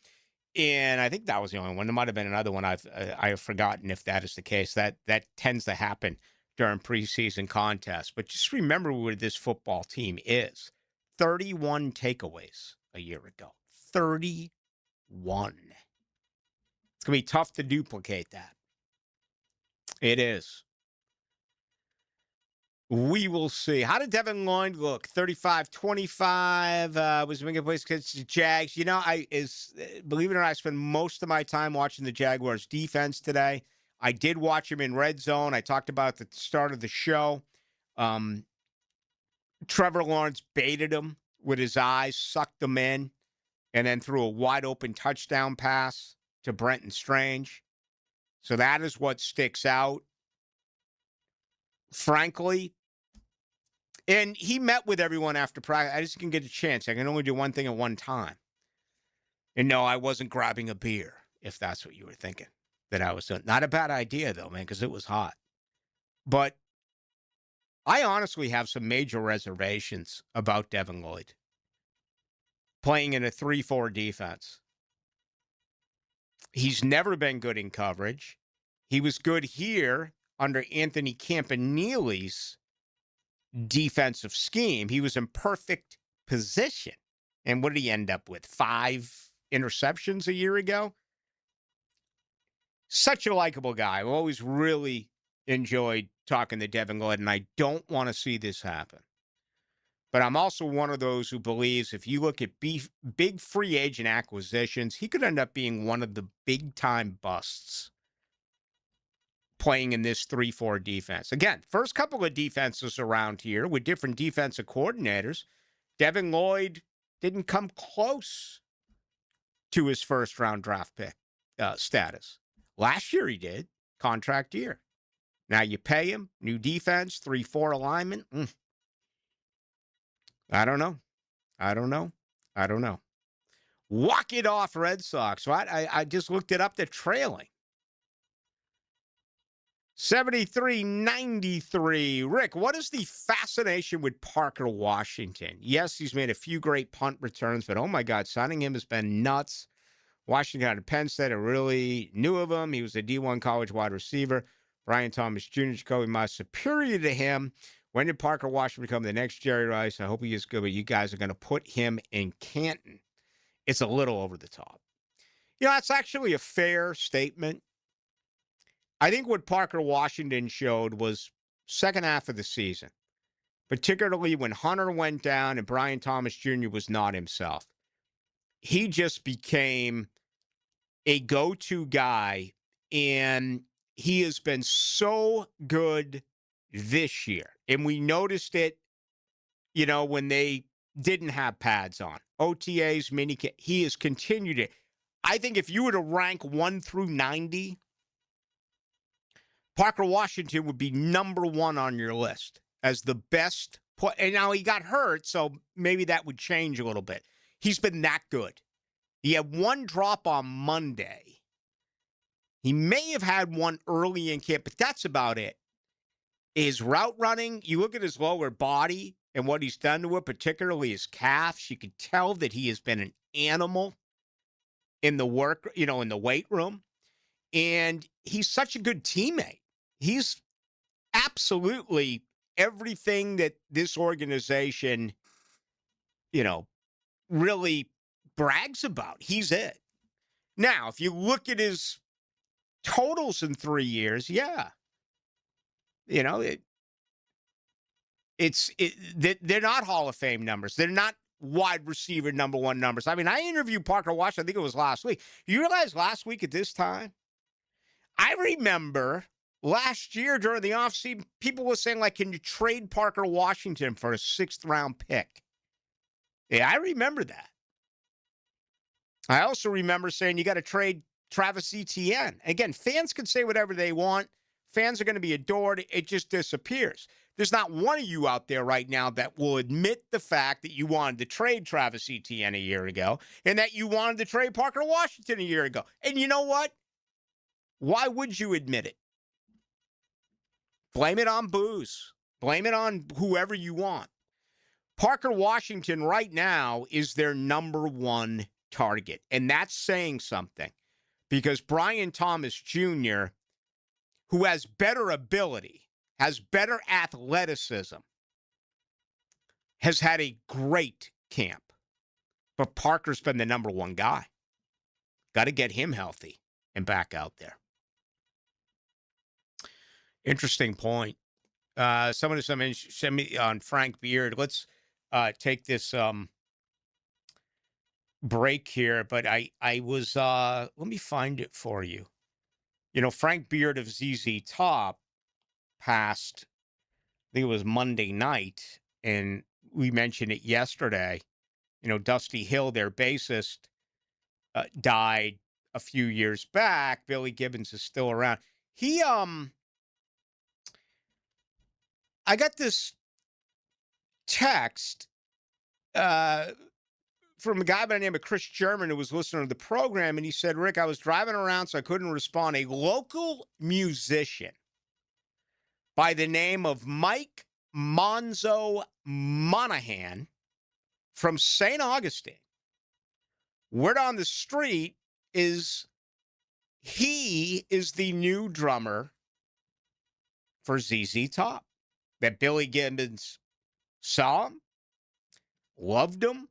and I think that was the only one. There might have been another one. I have forgotten if that is the case. That tends to happen during preseason contests. But just remember where this football team is. 31 takeaways a year ago. 31. It's going to be tough to duplicate that. It is. We will see. How did Devin Lloyd look? 35-25 was making a place against the Jags. You know, believe it or not, I spend most of my time watching the Jaguars defense today. I did watch him in red zone. I talked about at the start of the show. Trevor Lawrence baited him with his eyes, sucked them in, and then threw a wide open touchdown pass to Brenton Strange. So that is what sticks out. Frankly, and he met with everyone after practice. I just didn't get a chance. I can only do one thing at one time. And no, I wasn't grabbing a beer, if that's what you were thinking that I was doing. Not a bad idea, though, man, because it was hot. But I honestly have some major reservations about Devin Lloyd playing in a 3-4 defense. He's never been good in coverage. He was good here under Anthony Campanelli's defensive scheme. He was in perfect position. And what did he end up with? 5 interceptions a year ago? Such a likable guy. I've always really enjoyed talking to Devin Lloyd, and I don't want to see this happen. But I'm also one of those who believes if you look at big free agent acquisitions, he could end up being one of the big-time busts playing in this 3-4 defense. Again, first couple of defenses around here with different defensive coordinators, Devin Lloyd didn't come close to his first-round draft pick status. Last year he did, contract year. Now you pay him, new defense, 3-4 alignment. I don't know. Walk it off, Red Sox. So I just looked it up. They're trailing. 73-93. Rick, what is the fascination with Parker Washington? Yes, he's made a few great punt returns, but oh my God, signing him has been nuts. Washington out of Penn State, I really knew of him. He was a D1 college wide receiver. Brian Thomas Jr., Jacoby Myers, superior to him. When did Parker Washington become the next Jerry Rice? I hope he is good, but you guys are going to put him in Canton. It's a little over the top. You know, that's actually a fair statement. I think what Parker Washington showed was second half of the season, particularly when Hunter went down and Brian Thomas Jr. was not himself. He just became a go-to guy, and he has been so good this year. And we noticed it, you know, when they didn't have pads on. OTAs, he has continued it. I think if you were to rank 1 through 90, Parker Washington would be number 1 on your list as the best. And now he got hurt, so maybe that would change a little bit. He's been that good. He had one drop on Monday. He may have had one early in camp, but that's about it. His route running, you look at his lower body and what he's done to it, particularly his calves, you could tell that he has been an animal in the work, you know, in the weight room. And he's such a good teammate. He's absolutely everything that this organization, you know, really brags about. He's it. Now, if you look at his totals in 3 years, yeah. You know, they're not Hall of Fame numbers. They're not wide receiver number 1 numbers. I mean, I interviewed Parker Washington, I think it was last week. You realize last week at this time, I remember last year during the offseason, people were saying, like, can you trade Parker Washington for a 6th-round pick? Yeah, I remember that. I also remember saying you got to trade Travis Etienne. Again, fans can say whatever they want. Fans are going to be adored. It just disappears. There's not one of you out there right now that will admit the fact that you wanted to trade Travis Etienne a year ago and that you wanted to trade Parker Washington a year ago. And you know what? Why would you admit it? Blame it on booze. Blame it on whoever you want. Parker Washington right now is their number one target, and that's saying something because Brian Thomas Jr., who has better ability, has better athleticism, has had a great camp. But Parker's been the number one guy. Got to get him healthy and back out there. Interesting point. Someone sent me on Frank Beard. Let's take this break here, but I was let me find it for you. You know, Frank Beard of ZZ Top passed, I think it was Monday night, and we mentioned it yesterday. You know, Dusty Hill, their bassist, died a few years back. Billy Gibbons is still around. I got this text from a guy by the name of Chris German who was listening to the program, and he said, Rick, I was driving around, so I couldn't respond. A local musician by the name of Mike Monzo Monahan from St. Augustine. Word on the street is he is the new drummer for ZZ Top. That Billy Gibbons saw him, loved him,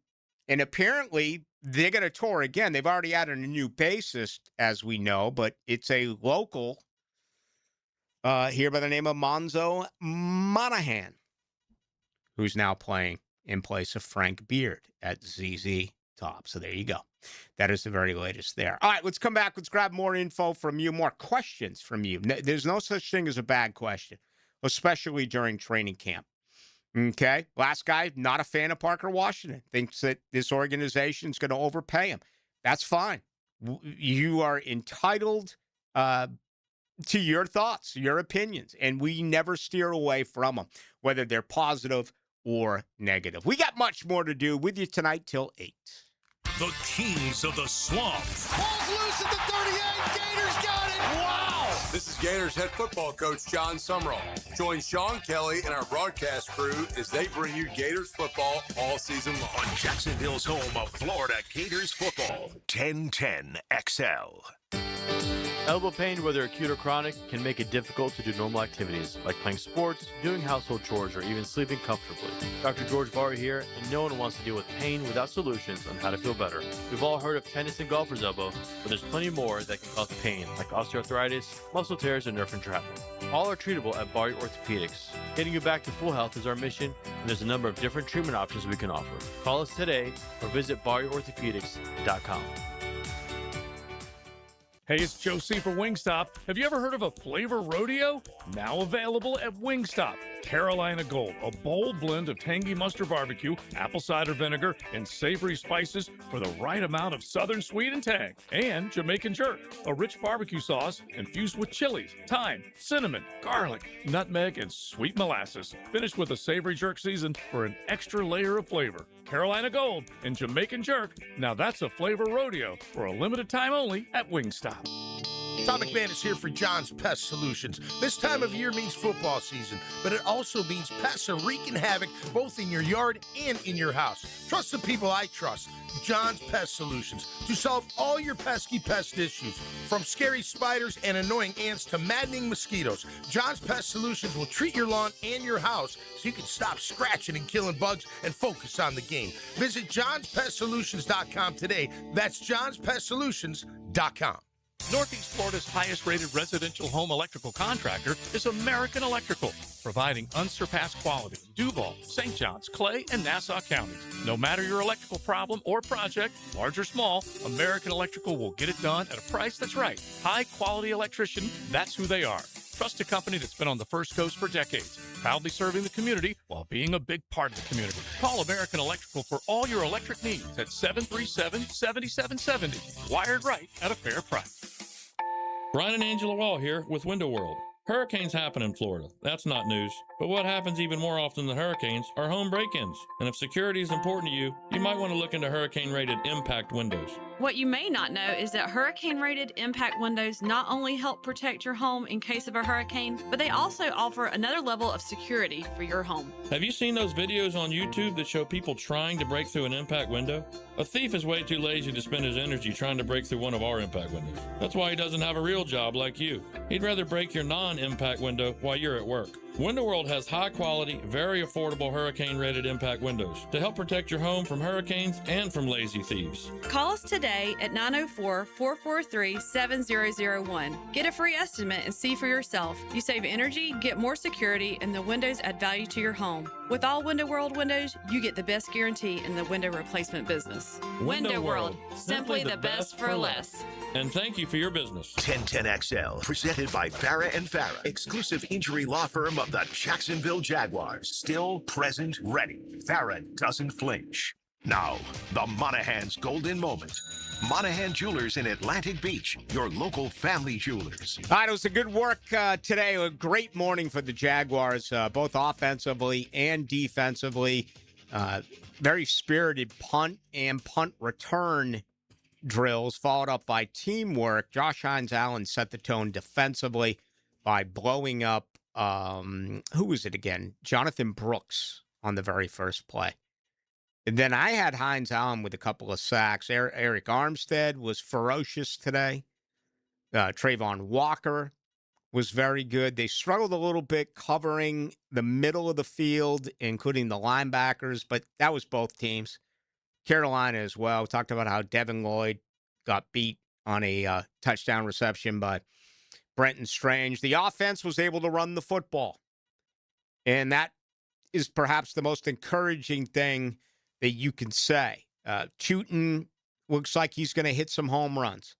and apparently they're going to tour again. They've already added a new bassist, as we know, but it's a local here by the name of Monzo Monahan, who's now playing in place of Frank Beard at ZZ Top. So there you go. That is the very latest there. All right, let's come back. Let's grab more info from you, more questions from you. There's no such thing as a bad question, especially during training camp. Okay? Last guy, not a fan of Parker Washington. Thinks that this organization is going to overpay him. That's fine. You are entitled to your thoughts, your opinions, and we never steer away from them, whether they're positive or negative. We got much more to do with you tonight till 8. The Kings of the Swamp. Ball's loose at the 38. Gators got it. Wow. This is Gators head football coach John Summerall. Join Sean Kelly and our broadcast crew as they bring you Gators football all season long. On Jacksonville's home of Florida Gators football, 1010 XL. Elbow pain, whether acute or chronic, can make it difficult to do normal activities like playing sports, doing household chores, or even sleeping comfortably. Dr. George Varry here, and no one wants to deal with pain without solutions on how to feel better. We've all heard of tennis and golfer's elbow, but there's plenty more that can cause pain, like osteoarthritis, muscle tears, and nerve entrapment. All are treatable at Ballou Orthopedics. Getting you back to full health is our mission, and there's a number of different treatment options we can offer. Call us today or visit BallouOrthopedics.com. Hey, it's Joe C. for Wingstop. Have you ever heard of a flavor rodeo? Now available at Wingstop. Carolina Gold, a bold blend of tangy mustard barbecue, apple cider vinegar, and savory spices for the right amount of southern sweet and tang. And Jamaican Jerk, a rich barbecue sauce infused with chilies, thyme, cinnamon, garlic, nutmeg, and sweet molasses. Finished with a savory jerk season for an extra layer of flavor. Carolina Gold and Jamaican Jerk. Now that's a flavor rodeo for a limited time only at Wingstop. Tom McMahon is here for John's Pest Solutions. This time of year means football season, but it also means pests are wreaking havoc both in your yard and in your house. Trust the people I trust, John's Pest Solutions, to solve all your pesky pest issues. From scary spiders and annoying ants to maddening mosquitoes, John's Pest Solutions will treat your lawn and your house so you can stop scratching and killing bugs and focus on the game. Visit johnspestsolutions.com today. That's johnspestsolutions.com. Northeast Florida's highest-rated residential home electrical contractor is American Electrical, providing unsurpassed quality in Duval, St. Johns, Clay, and Nassau counties. No matter your electrical problem or project, large or small, American Electrical will get it done at a price that's right. High-quality electrician, that's who they are. Trusted company that's been on the First Coast for decades, proudly serving the community while being a big part of the community. Call American Electrical for all your electric needs at 737-7770. Wired right at a fair price. Brian and Angela Wall here with Window World. Hurricanes happen in Florida. That's not news. But what happens even more often than hurricanes are home break-ins. And if security is important to you, you might want to look into hurricane-rated impact windows. What you may not know is that hurricane-rated impact windows not only help protect your home in case of a hurricane, but they also offer another level of security for your home. Have you seen those videos on YouTube that show people trying to break through an impact window? A thief is way too lazy to spend his energy trying to break through one of our impact windows. That's why he doesn't have a real job like you. He'd rather break your non-impact window while you're at work. Window World has high-quality, very affordable hurricane-rated impact windows to help protect your home from hurricanes and from lazy thieves. Call us today at 904-443-7001. Get a free estimate and see for yourself. You save energy, get more security, and the windows add value to your home. With all Window World windows, you get the best guarantee in the window replacement business. Window World, simply the best for less. And thank you for your business. 1010XL, presented by Farah and Farah, exclusive injury law firm of the Jacksonville Jaguars. Still present, ready. Farah doesn't flinch. Now, the Monahan's golden moment. Monahan Jewelers in Atlantic Beach, your local family jewelers. All right, it was a good work today. A great morning for the Jaguars, both offensively and defensively. Very spirited punt and punt return drills, followed up by teamwork. Josh Hines-Allen set the tone defensively by blowing up, who was it again? Jonathan Brooks on the very first play. And then I had Hines-Allen with a couple of sacks. Eric Armstead was ferocious today. Trayvon Walker was very good. They struggled a little bit covering the middle of the field, including the linebackers, but that was both teams. Carolina as well. We talked about how Devin Lloyd got beat on a touchdown reception by Brenton Strange. The offense was able to run the football. And that is perhaps the most encouraging thing that you can say. Chutin looks like he's going to hit some home runs.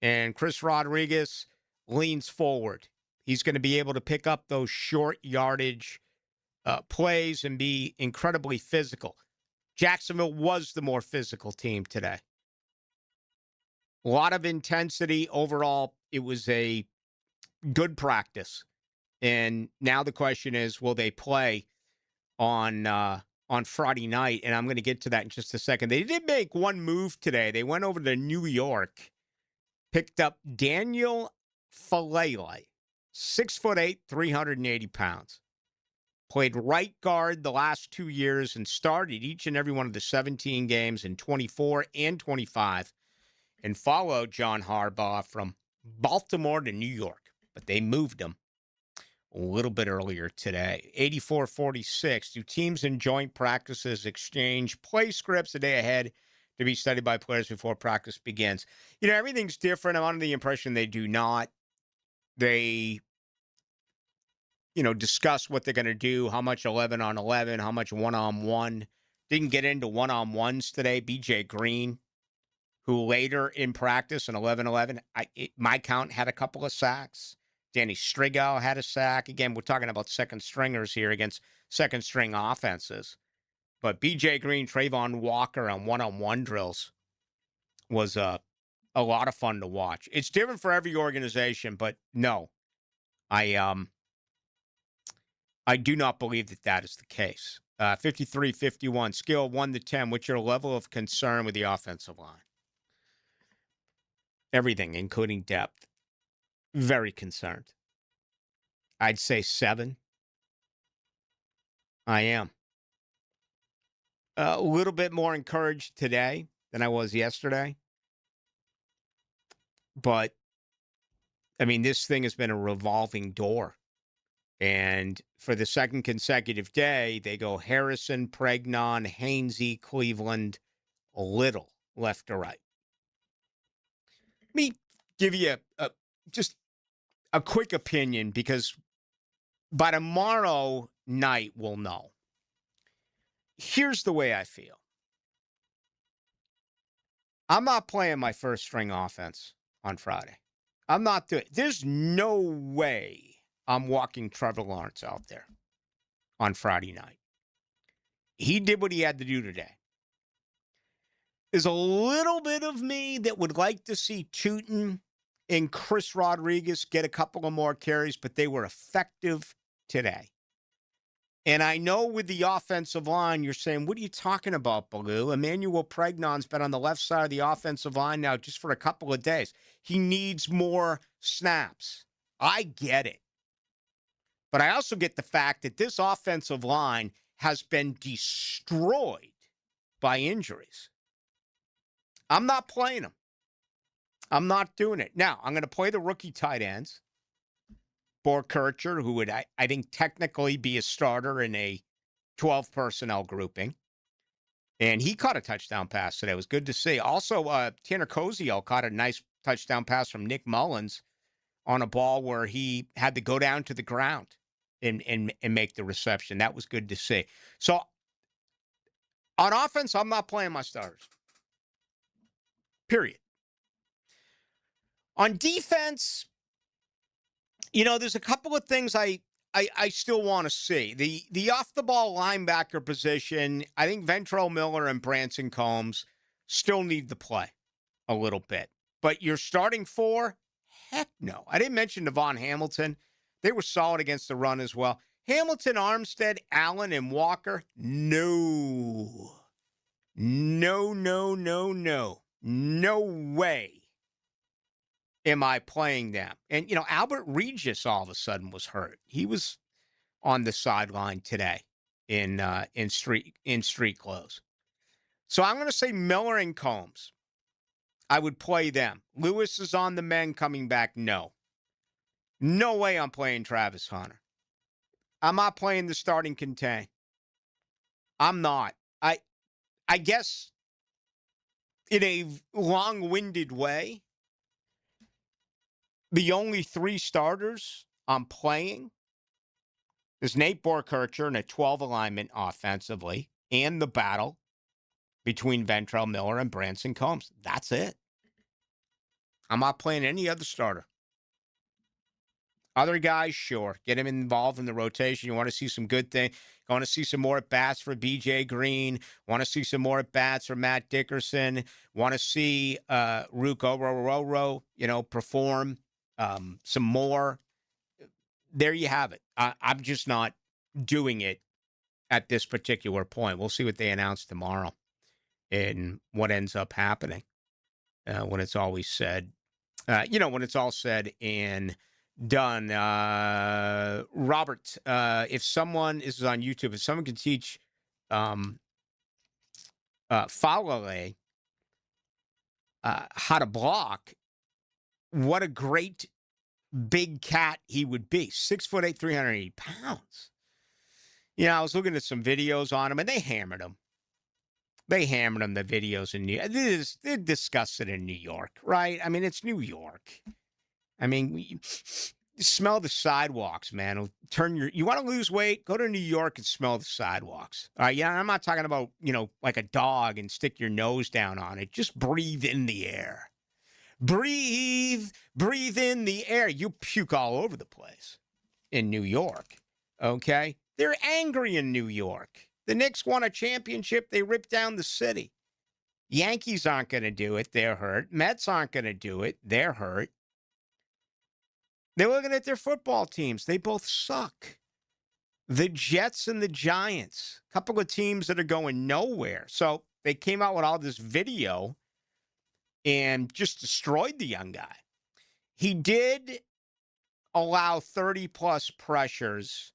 And Chris Rodriguez leans forward. He's going to be able to pick up those short yardage plays and be incredibly physical. Jacksonville was the more physical team today. A lot of intensity. Overall, it was a good practice. And now the question is, will they play on Friday night? And I'm going to get to that in just a second. They did make one move today. They went over to New York, picked up Daniel Falele, 6'8", 380 pounds. Played right guard the last 2 years and started each and every one of the 17 games in 24 and 25 and followed John Harbaugh from Baltimore to New York. But they moved him a little bit earlier today. 84-46. Do teams in joint practices exchange play scripts a day ahead to be studied by players before practice begins? You know, everything's different. I'm under the impression they do not. They discuss what they're going to do, how much 11-on-11, how much one-on-one. Didn't get into one-on-ones today. B.J. Green, who later in practice in 11-11, my count had a couple of sacks. Danny Strigal had a sack. Again, we're talking about second stringers here against second string offenses. But B.J. Green, Trayvon Walker on one-on-one drills was a lot of fun to watch. It's different for every organization, but no, I do not believe that is the case. 53-51, skill 1 to 10. What's your level of concern with the offensive line? Everything, including depth. Very concerned. I'd say 7. I am. A little bit more encouraged today than I was yesterday. But, I mean, this thing has been a revolving door. And for the second consecutive day, they go Harrison, Pregnon, Hainsey, Cleveland, Little, left to right. Let me give you just a quick opinion, because by tomorrow night we'll know. Here's the way I feel. I'm not playing my first string offense on Friday. I'm not doing it. There's no way I'm walking Trevor Lawrence out there on Friday night. He did what he had to do today. There's a little bit of me that would like to see Chutin and Chris Rodriguez get a couple of more carries, but they were effective today. And I know with the offensive line, you're saying, what are you talking about, Ballou? Emmanuel Pregnon's been on the left side of the offensive line now just for a couple of days. He needs more snaps. I get it. But I also get the fact that this offensive line has been destroyed by injuries. I'm not playing them. I'm not doing it. Now, I'm going to play the rookie tight ends. Borkercher, who would, I think, technically be a starter in a 12 personnel grouping. And he caught a touchdown pass today. It was good to see. Also, Tanner Koziel caught a nice touchdown pass from Nick Mullins on a ball where he had to go down to the ground and make the reception. That was good to see. So, on offense, I'm not playing my starters. Period. On defense, there's a couple of things I still want to see. The off-the-ball linebacker position, I think Ventrell Miller and Branson Combs still need to play a little bit. But you're starting 4? Heck no. I didn't mention Devon Hamilton. They were solid against the run as well. Hamilton, Armstead, Allen, and Walker, no. No, no, no, no. No way am I playing them. And, Albert Regis all of a sudden was hurt. He was on the sideline today in street clothes. So I'm going to say Miller and Combs. I would play them. Lewis is on the men coming back. No. No way I'm playing Travis Hunter. I'm not playing the starting contain. I'm not. I guess in a long-winded way, the only 3 starters I'm playing is Nate Borkercher in a 12 alignment offensively and the battle between Ventrell Miller and Branson Combs. That's it. I'm not playing any other starter. Other guys, sure. Get him involved in the rotation. You want to see some good things. You want to see some more at-bats for B.J. Green. Want to see some more at-bats for Matt Dickerson. Want to see Ruko Rororo, perform some more. There you have it. I'm just not doing it at this particular point. We'll see what they announce tomorrow and what ends up happening when it's always said. When it's all said and done. Robert, if someone is on YouTube, if someone can teach Falale how to block, what a great big cat he would be. 6'8", 380 pounds. I was looking at some videos on him, and they hammered him. They hammered him, the videos in New York. They're disgusted in New York, right? I mean, it's New York. I mean, smell the sidewalks, man. You want to lose weight? Go to New York and smell the sidewalks. I'm not talking about, like a dog and stick your nose down on it. Just breathe in the air. Breathe in the air. You puke all over the place in New York, okay? They're angry in New York. The Knicks won a championship. They ripped down the city. Yankees aren't going to do it. They're hurt. Mets aren't going to do it. They're hurt. They're looking at their football teams. They both suck. The Jets and the Giants, a couple of teams that are going nowhere. So they came out with all this video and just destroyed the young guy. He did allow 30-plus pressures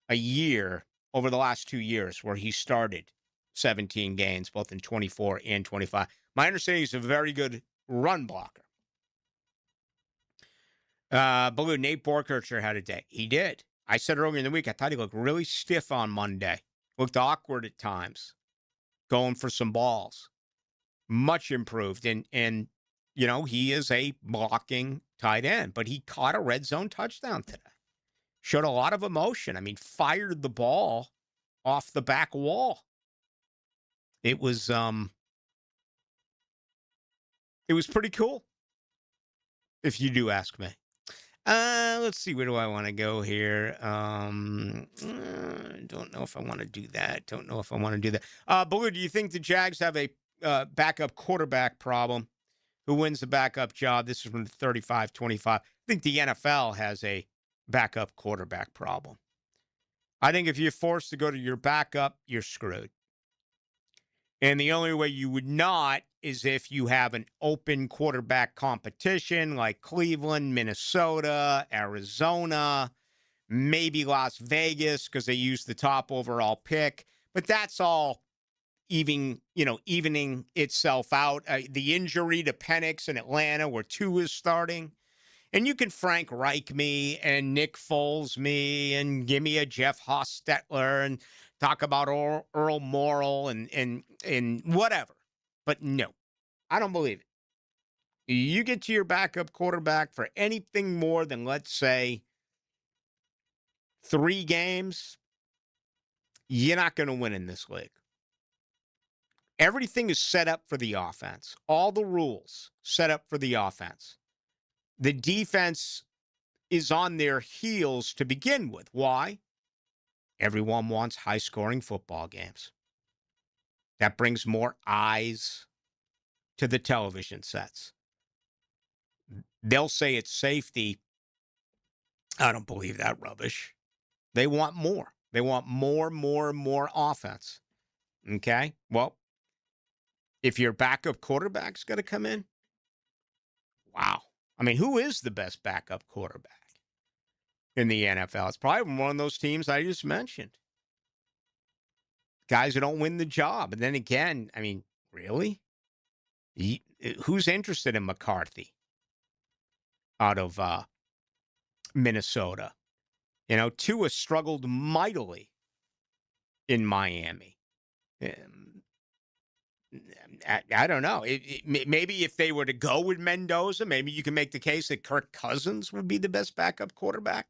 a year over the last 2 years where he started 17 games, both in 24 and 25. My understanding is a very good run blocker. Ballou, Nate Borkercher had a day. He did. I said earlier in the week, I thought he looked really stiff on Monday. Looked awkward at times. Going for some balls. Much improved. And he is a blocking tight end. But he caught a red zone touchdown today. Showed a lot of emotion. I mean, fired the ball off the back wall. It was pretty cool, if you do ask me. Let's see, where do I want to go here? Don't know if I want to do that. Ballou, do you think the Jags have a backup quarterback problem who wins the backup job. This is from the 35-25. I think the NFL has a backup quarterback problem. I think if you're forced to go to your backup, you're screwed. And the only way you would not is if you have an open quarterback competition like Cleveland, Minnesota, Arizona, maybe Las Vegas because they use the top overall pick. But that's all evening itself out. The injury to Penix in Atlanta where Tua is starting. And you can Frank Reich me and Nick Foles me and give me a Jeff Hostetler and talk about Earl Morrall and whatever. But no, I don't believe it. You get to your backup quarterback for anything more than, let's say, 3 games, you're not going to win in this league. Everything is set up for the offense. All the rules set up for the offense. The defense is on their heels to begin with. Why? Everyone wants high-scoring football games. That brings more eyes to the television sets. They'll say it's safety. I don't believe that rubbish. They want more. They want more offense. Okay? Well, if your backup quarterback's going to come in, wow. I mean, who is the best backup quarterback in the NFL? It's probably one of those teams I just mentioned. Guys who don't win the job. And then again, I mean, really? Who's interested in McCarthy out of Minnesota? Tua struggled mightily in Miami. I don't know. Maybe if they were to go with Mendoza, maybe you can make the case that Kirk Cousins would be the best backup quarterback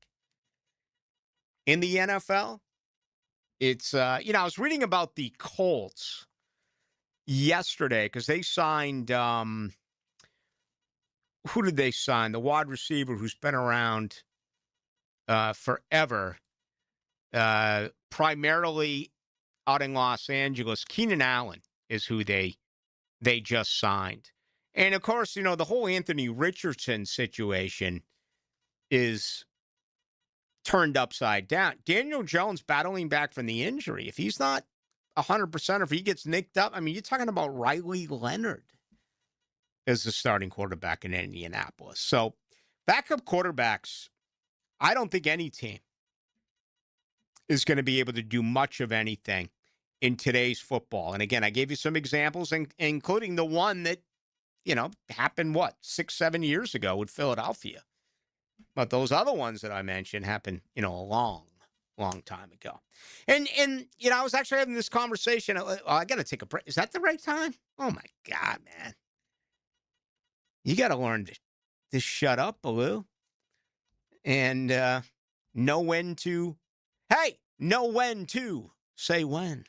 in the NFL. It's, I was reading about the Colts yesterday because they signed, who did they sign? The wide receiver who's been around forever, primarily out in Los Angeles. Keenan Allen is who they just signed. And, of course, the whole Anthony Richardson situation is turned upside down. Daniel Jones battling back from the injury. If he's not 100% or if he gets nicked up, I mean, you're talking about Riley Leonard as the starting quarterback in Indianapolis. So, backup quarterbacks, I don't think any team is going to be able to do much of anything in today's football. And again, I gave you some examples, including the one that, happened, 6-7 years ago with Philadelphia. But those other ones that I mentioned happened, a long time ago. And I was actually having this conversation. I got to take a break. Is that the right time? Oh, my God, man. You got to learn to shut up, Ballou. And know when to say when.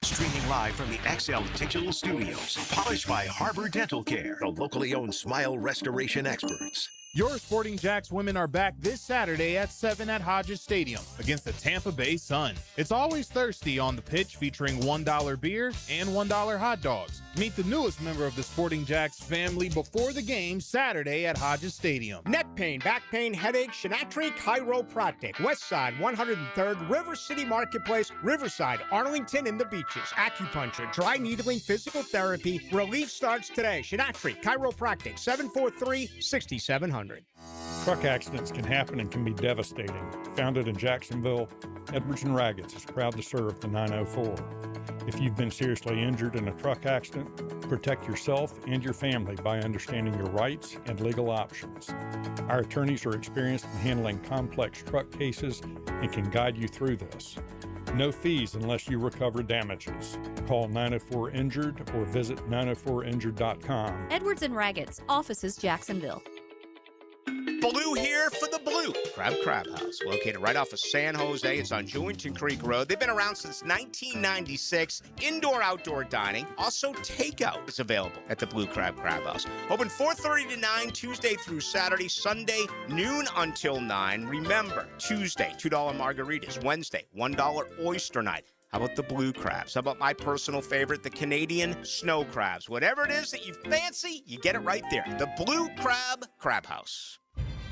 Streaming live from the XL Digital Studios. Polished by Harbor Dental Care, the locally owned smile restoration experts. Your Sporting Jacks women are back this Saturday at 7 at Hodges Stadium against the Tampa Bay Sun. It's always thirsty on the pitch, featuring $1 beer and $1 hot dogs. Meet the newest member of the Sporting Jacks family before the game Saturday at Hodges Stadium. Neck pain, back pain, headache, Shinatri Chiropractic. Westside, 103rd, River City Marketplace, Riverside, Arlington, and the Beaches. Acupuncture, dry needling, physical therapy. Relief starts today. Shinatri Chiropractic, 743-6700. Truck accidents can happen and can be devastating. Founded in Jacksonville, Edwards & Raggets is proud to serve the 904. If you've been seriously injured in a truck accident, protect yourself and your family by understanding your rights and legal options. Our attorneys are experienced in handling complex truck cases and can guide you through this. No fees unless you recover damages. Call 904-INJURED or visit 904injured.com. Edwards & Raggets, offices Jacksonville. Ballou here for the Blue Crab House, located right off of San Jose. It's on Jewington Creek Road. They've been around since 1996. Indoor-outdoor dining. Also, takeout is available at the Blue Crab House. Open 4:30 to 9, Tuesday through Saturday. Sunday, noon until 9. Remember, Tuesday, $2 margaritas. Wednesday, $1 oyster night. How about the blue crabs? How about my personal favorite, the Canadian snow crabs? Whatever it is that you fancy, you get it right there. The Blue Crab Crab House.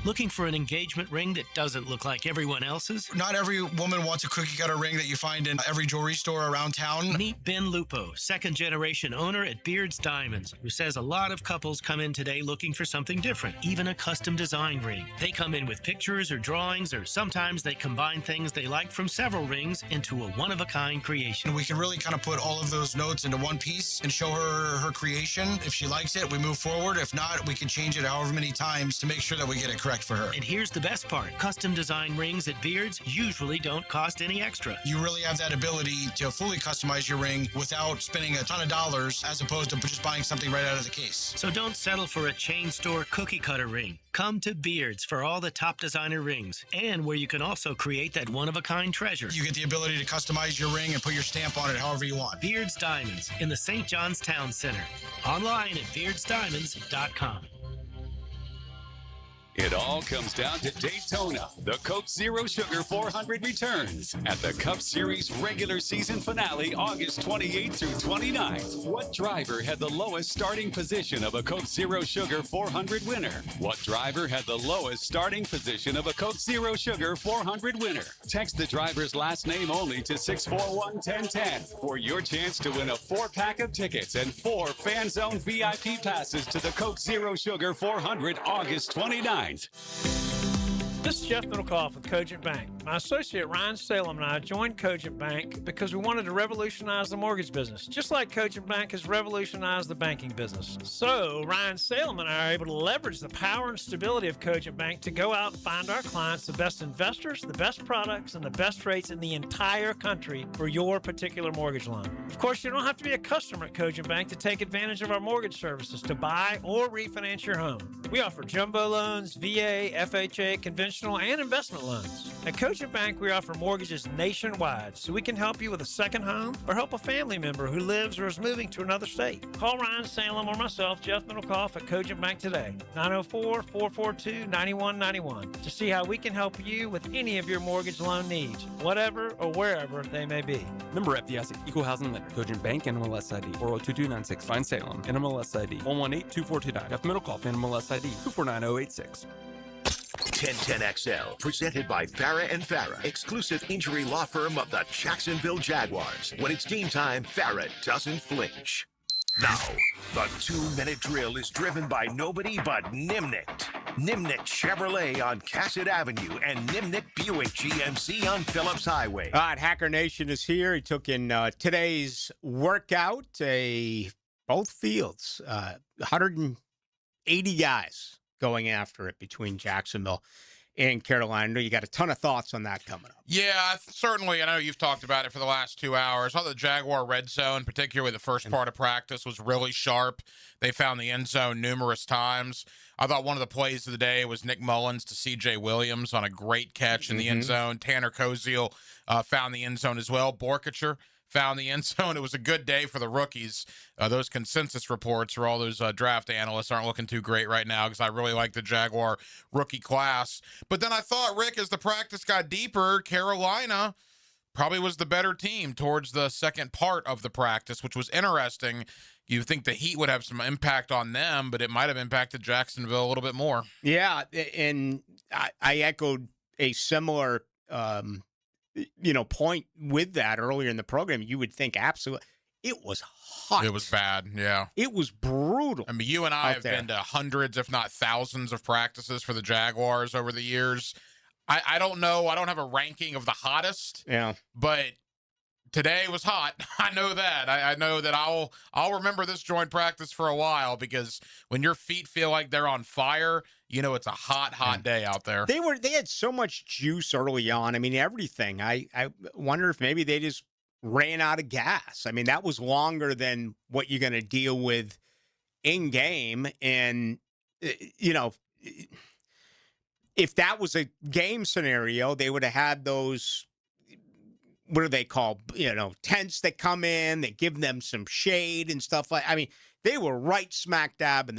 Looking for an engagement ring that doesn't look like everyone else's? Not every woman wants a cookie cutter ring that you find in every jewelry store around town. Meet Ben Lupo, second-generation owner at Beard's Diamonds, who says a lot of couples come in today looking for something different, even a custom design ring. They come in with pictures or drawings, or sometimes they combine things they like from several rings into a one-of-a-kind creation. We can really kind of put all of those notes into one piece and show her her creation. If she likes it, we move forward. If not, we can change it however many times to make sure that we get it correct for her. And here's the best part. Custom design rings at Beard's usually don't cost any extra. You really have that ability to fully customize your ring without spending a ton of dollars as opposed to just buying something right out of the case. So don't settle for a chain store cookie cutter ring. Come to Beard's for all the top designer rings, and where you can also create that one-of-a-kind treasure. You get the ability to customize your ring and put your stamp on it however you want. Beard's Diamonds in the St. John's Town Center. Online at beardsdiamonds.com. It all comes down to Daytona. The Coke Zero Sugar 400 returns at the Cup Series regular season finale August 28th through 29th. What driver had the lowest starting position of a Coke Zero Sugar 400 winner? What driver had the lowest starting position of a Coke Zero Sugar 400 winner? Text the driver's last name only to 641-1010 for your chance to win a 4-pack of tickets and 4 Fan Zone VIP passes to the Coke Zero Sugar 400 August 29th. This is Jeff Middlecoff with Cogent Bank. My associate Ryan Salem and I joined Cogent Bank because we wanted to revolutionize the mortgage business, just like Cogent Bank has revolutionized the banking business. So Ryan Salem and I are able to leverage the power and stability of Cogent Bank to go out and find our clients the best investors, the best products, and the best rates in the entire country for your particular mortgage loan. Of course, you don't have to be a customer at Cogent Bank to take advantage of our mortgage services to buy or refinance your home. We offer jumbo loans, VA, FHA, conventional, and investment loans. At Cogent Bank, we offer mortgages nationwide, so we can help you with a second home or help a family member who lives or is moving to another state. Call Ryan Salem or myself, Jeff Middlecoff, at Cogent Bank today, 904-442-9191, to see how we can help you with any of your mortgage loan needs, whatever or wherever they may be. Member FDIC, Equal Housing Lender, Cogent Bank, NMLS ID 402296, Fine Salem, NMLS ID 1182429, Jeff Middlecoff, NMLS ID 249086. 1010XL, presented by Farah and Farah, exclusive injury law firm of the Jacksonville Jaguars. When it's team time, Farah doesn't flinch. Now, the 2-minute drill is driven by nobody but Nimnicht. Nimnicht Chevrolet on Cassett Avenue and Nimnicht Buick GMC on Phillips Highway. All right, Hacker Nation is here. He took in today's workout, both fields, 180 guys going after it between Jacksonville and Carolina. You got a ton of thoughts on that coming up. Yeah, certainly. I know you've talked about it for the last 2 hours. I thought the Jaguar red zone, particularly the first part of practice, was really sharp. They found the end zone numerous times. I thought one of the plays of the day was Nick Mullins to C.J. Williams on a great catch in the end zone. Tanner Koziel found the end zone as well. Borkacher found the end zone. It was a good day for the rookies. Those consensus reports for all those draft analysts aren't looking too great right now because I really like the Jaguar rookie class. But then I thought, Rick, as the practice got deeper, Carolina probably was the better team towards the second part of the practice, which was interesting. You think the heat would have some impact on them, but it might have impacted Jacksonville a little bit more. Yeah, and I echoed a similar point with that earlier in the program. You would think absolutely. It was hot. It was bad, yeah. It was brutal. I mean, you and I have been to hundreds, if not thousands, of practices for the Jaguars over the years. I don't know. I don't have a ranking of the hottest. Yeah. But today was hot. I know that. I know that I'll remember this joint practice for a while because when your feet feel like they're on fire, you know it's a hot day out there. They had so much juice early on. I mean, everything. I wonder if maybe they just ran out of gas. I mean, that was longer than what you're going to deal with in game. And, if that was a game scenario, they would have had those, what do they call, tents that come in, that give them some shade and stuff like. I mean, they were right smack dab in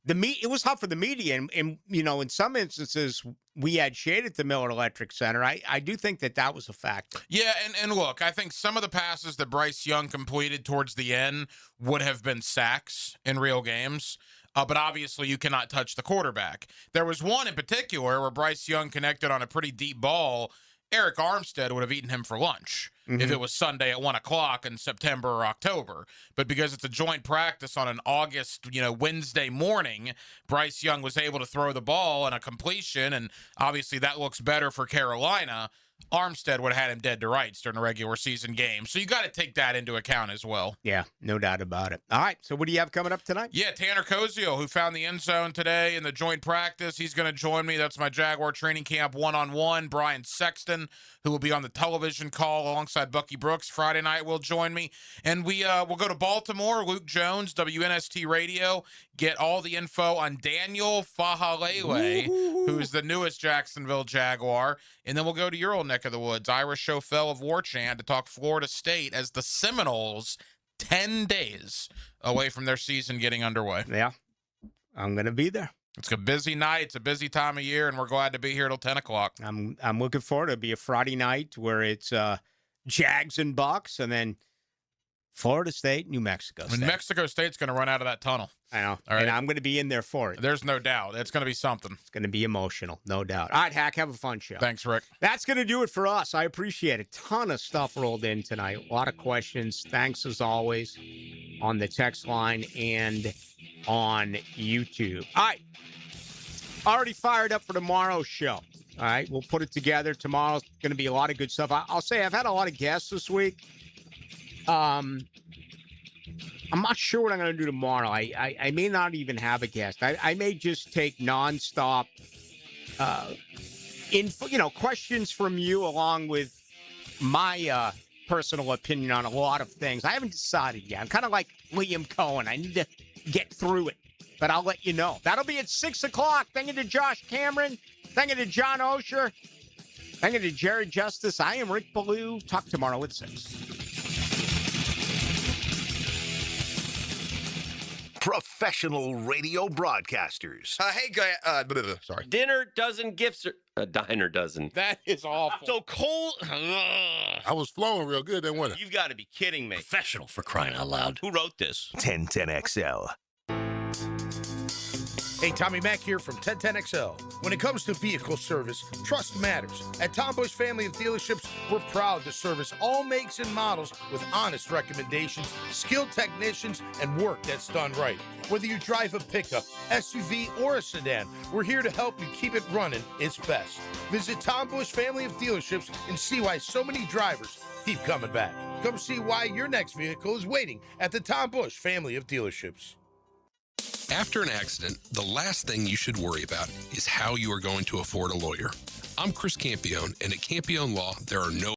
it was hot for the media, and in some instances we had shade at the Miller Electric Center. I do think that was a factor. Yeah, and look, I think some of the passes that Bryce Young completed towards the end would have been sacks in real games. But obviously you cannot touch the quarterback. There was one in particular where Bryce Young connected on a pretty deep ball. Eric Armstead would have eaten him for lunch if it was Sunday at 1 o'clock in September or October. But because it's a joint practice on an August, Wednesday morning, Bryce Young was able to throw the ball and a completion, and obviously that looks better for Carolina. Armstead would have had him dead to rights during a regular season game. So you got to take that into account as well. Yeah, no doubt about it. All right, so what do you have coming up tonight? Yeah, Tanner Koziel, who found the end zone today in the joint practice. He's going to join me. That's my Jaguar training camp one-on-one. Brian Sexton, who will be on the television call alongside Bucky Brooks Friday night, will join me. And we'll go to Baltimore. Luke Jones, WNST Radio, get all the info on Daniel Fahalele, who's the newest Jacksonville Jaguar. And then we'll go to your old neck of the woods, Ira Schofel of War Chant, to talk Florida State as the Seminoles 10 days away from their season getting underway. Yeah, I'm going to be there. It's a busy night. It's a busy time of year, and we're glad to be here till 10 o'clock. I'm looking forward to it. It'll be a Friday night where it's Jags and Bucks, and then Florida State, New Mexico State. And Mexico State's going to run out of that tunnel. I know. All right. And I'm going to be in there for it. There's no doubt. It's going to be something. It's going to be emotional, no doubt. All right, Hack, have a fun show. Thanks, Rick. That's going to do it for us. I appreciate it. A ton of stuff rolled in tonight. A lot of questions. Thanks, as always, on the text line and on YouTube. All right. Already fired up for tomorrow's show. All right, we'll put it together. Tomorrow's going to be a lot of good stuff. I'll say I've had a lot of guests this week. I'm not sure what I'm going to do tomorrow. I may not even have a guest. I may just take nonstop info, questions from you, along with my personal opinion on a lot of things. I haven't decided yet. I'm kind of like Liam Cohen. I need to get through it, but I'll let you know. That'll be at 6 o'clock. Thank you to Josh Cameron. Thank you to John Oehser. Thank you to Jared Justice. I am Rick Ballou. Talk tomorrow at 6. Professional radio broadcasters. Hey, sorry. Dinner dozen gifts. A diner dozen. That is awful. So Cole. I was flowing real good, then wasn't it? You've got to be kidding me. Professional, for crying out loud. Who wrote this? 1010XL. Hey, Tommy Mack here from 1010XL. When it comes to vehicle service, trust matters. At Tom Bush Family of Dealerships, we're proud to service all makes and models with honest recommendations, skilled technicians, and work that's done right. Whether you drive a pickup, SUV, or a sedan, we're here to help you keep it running its best. Visit Tom Bush Family of Dealerships and see why so many drivers keep coming back. Come see why your next vehicle is waiting at the Tom Bush Family of Dealerships. After an accident, the last thing you should worry about is how you are going to afford a lawyer. I'm Chris Campione, and at Campione Law, there are no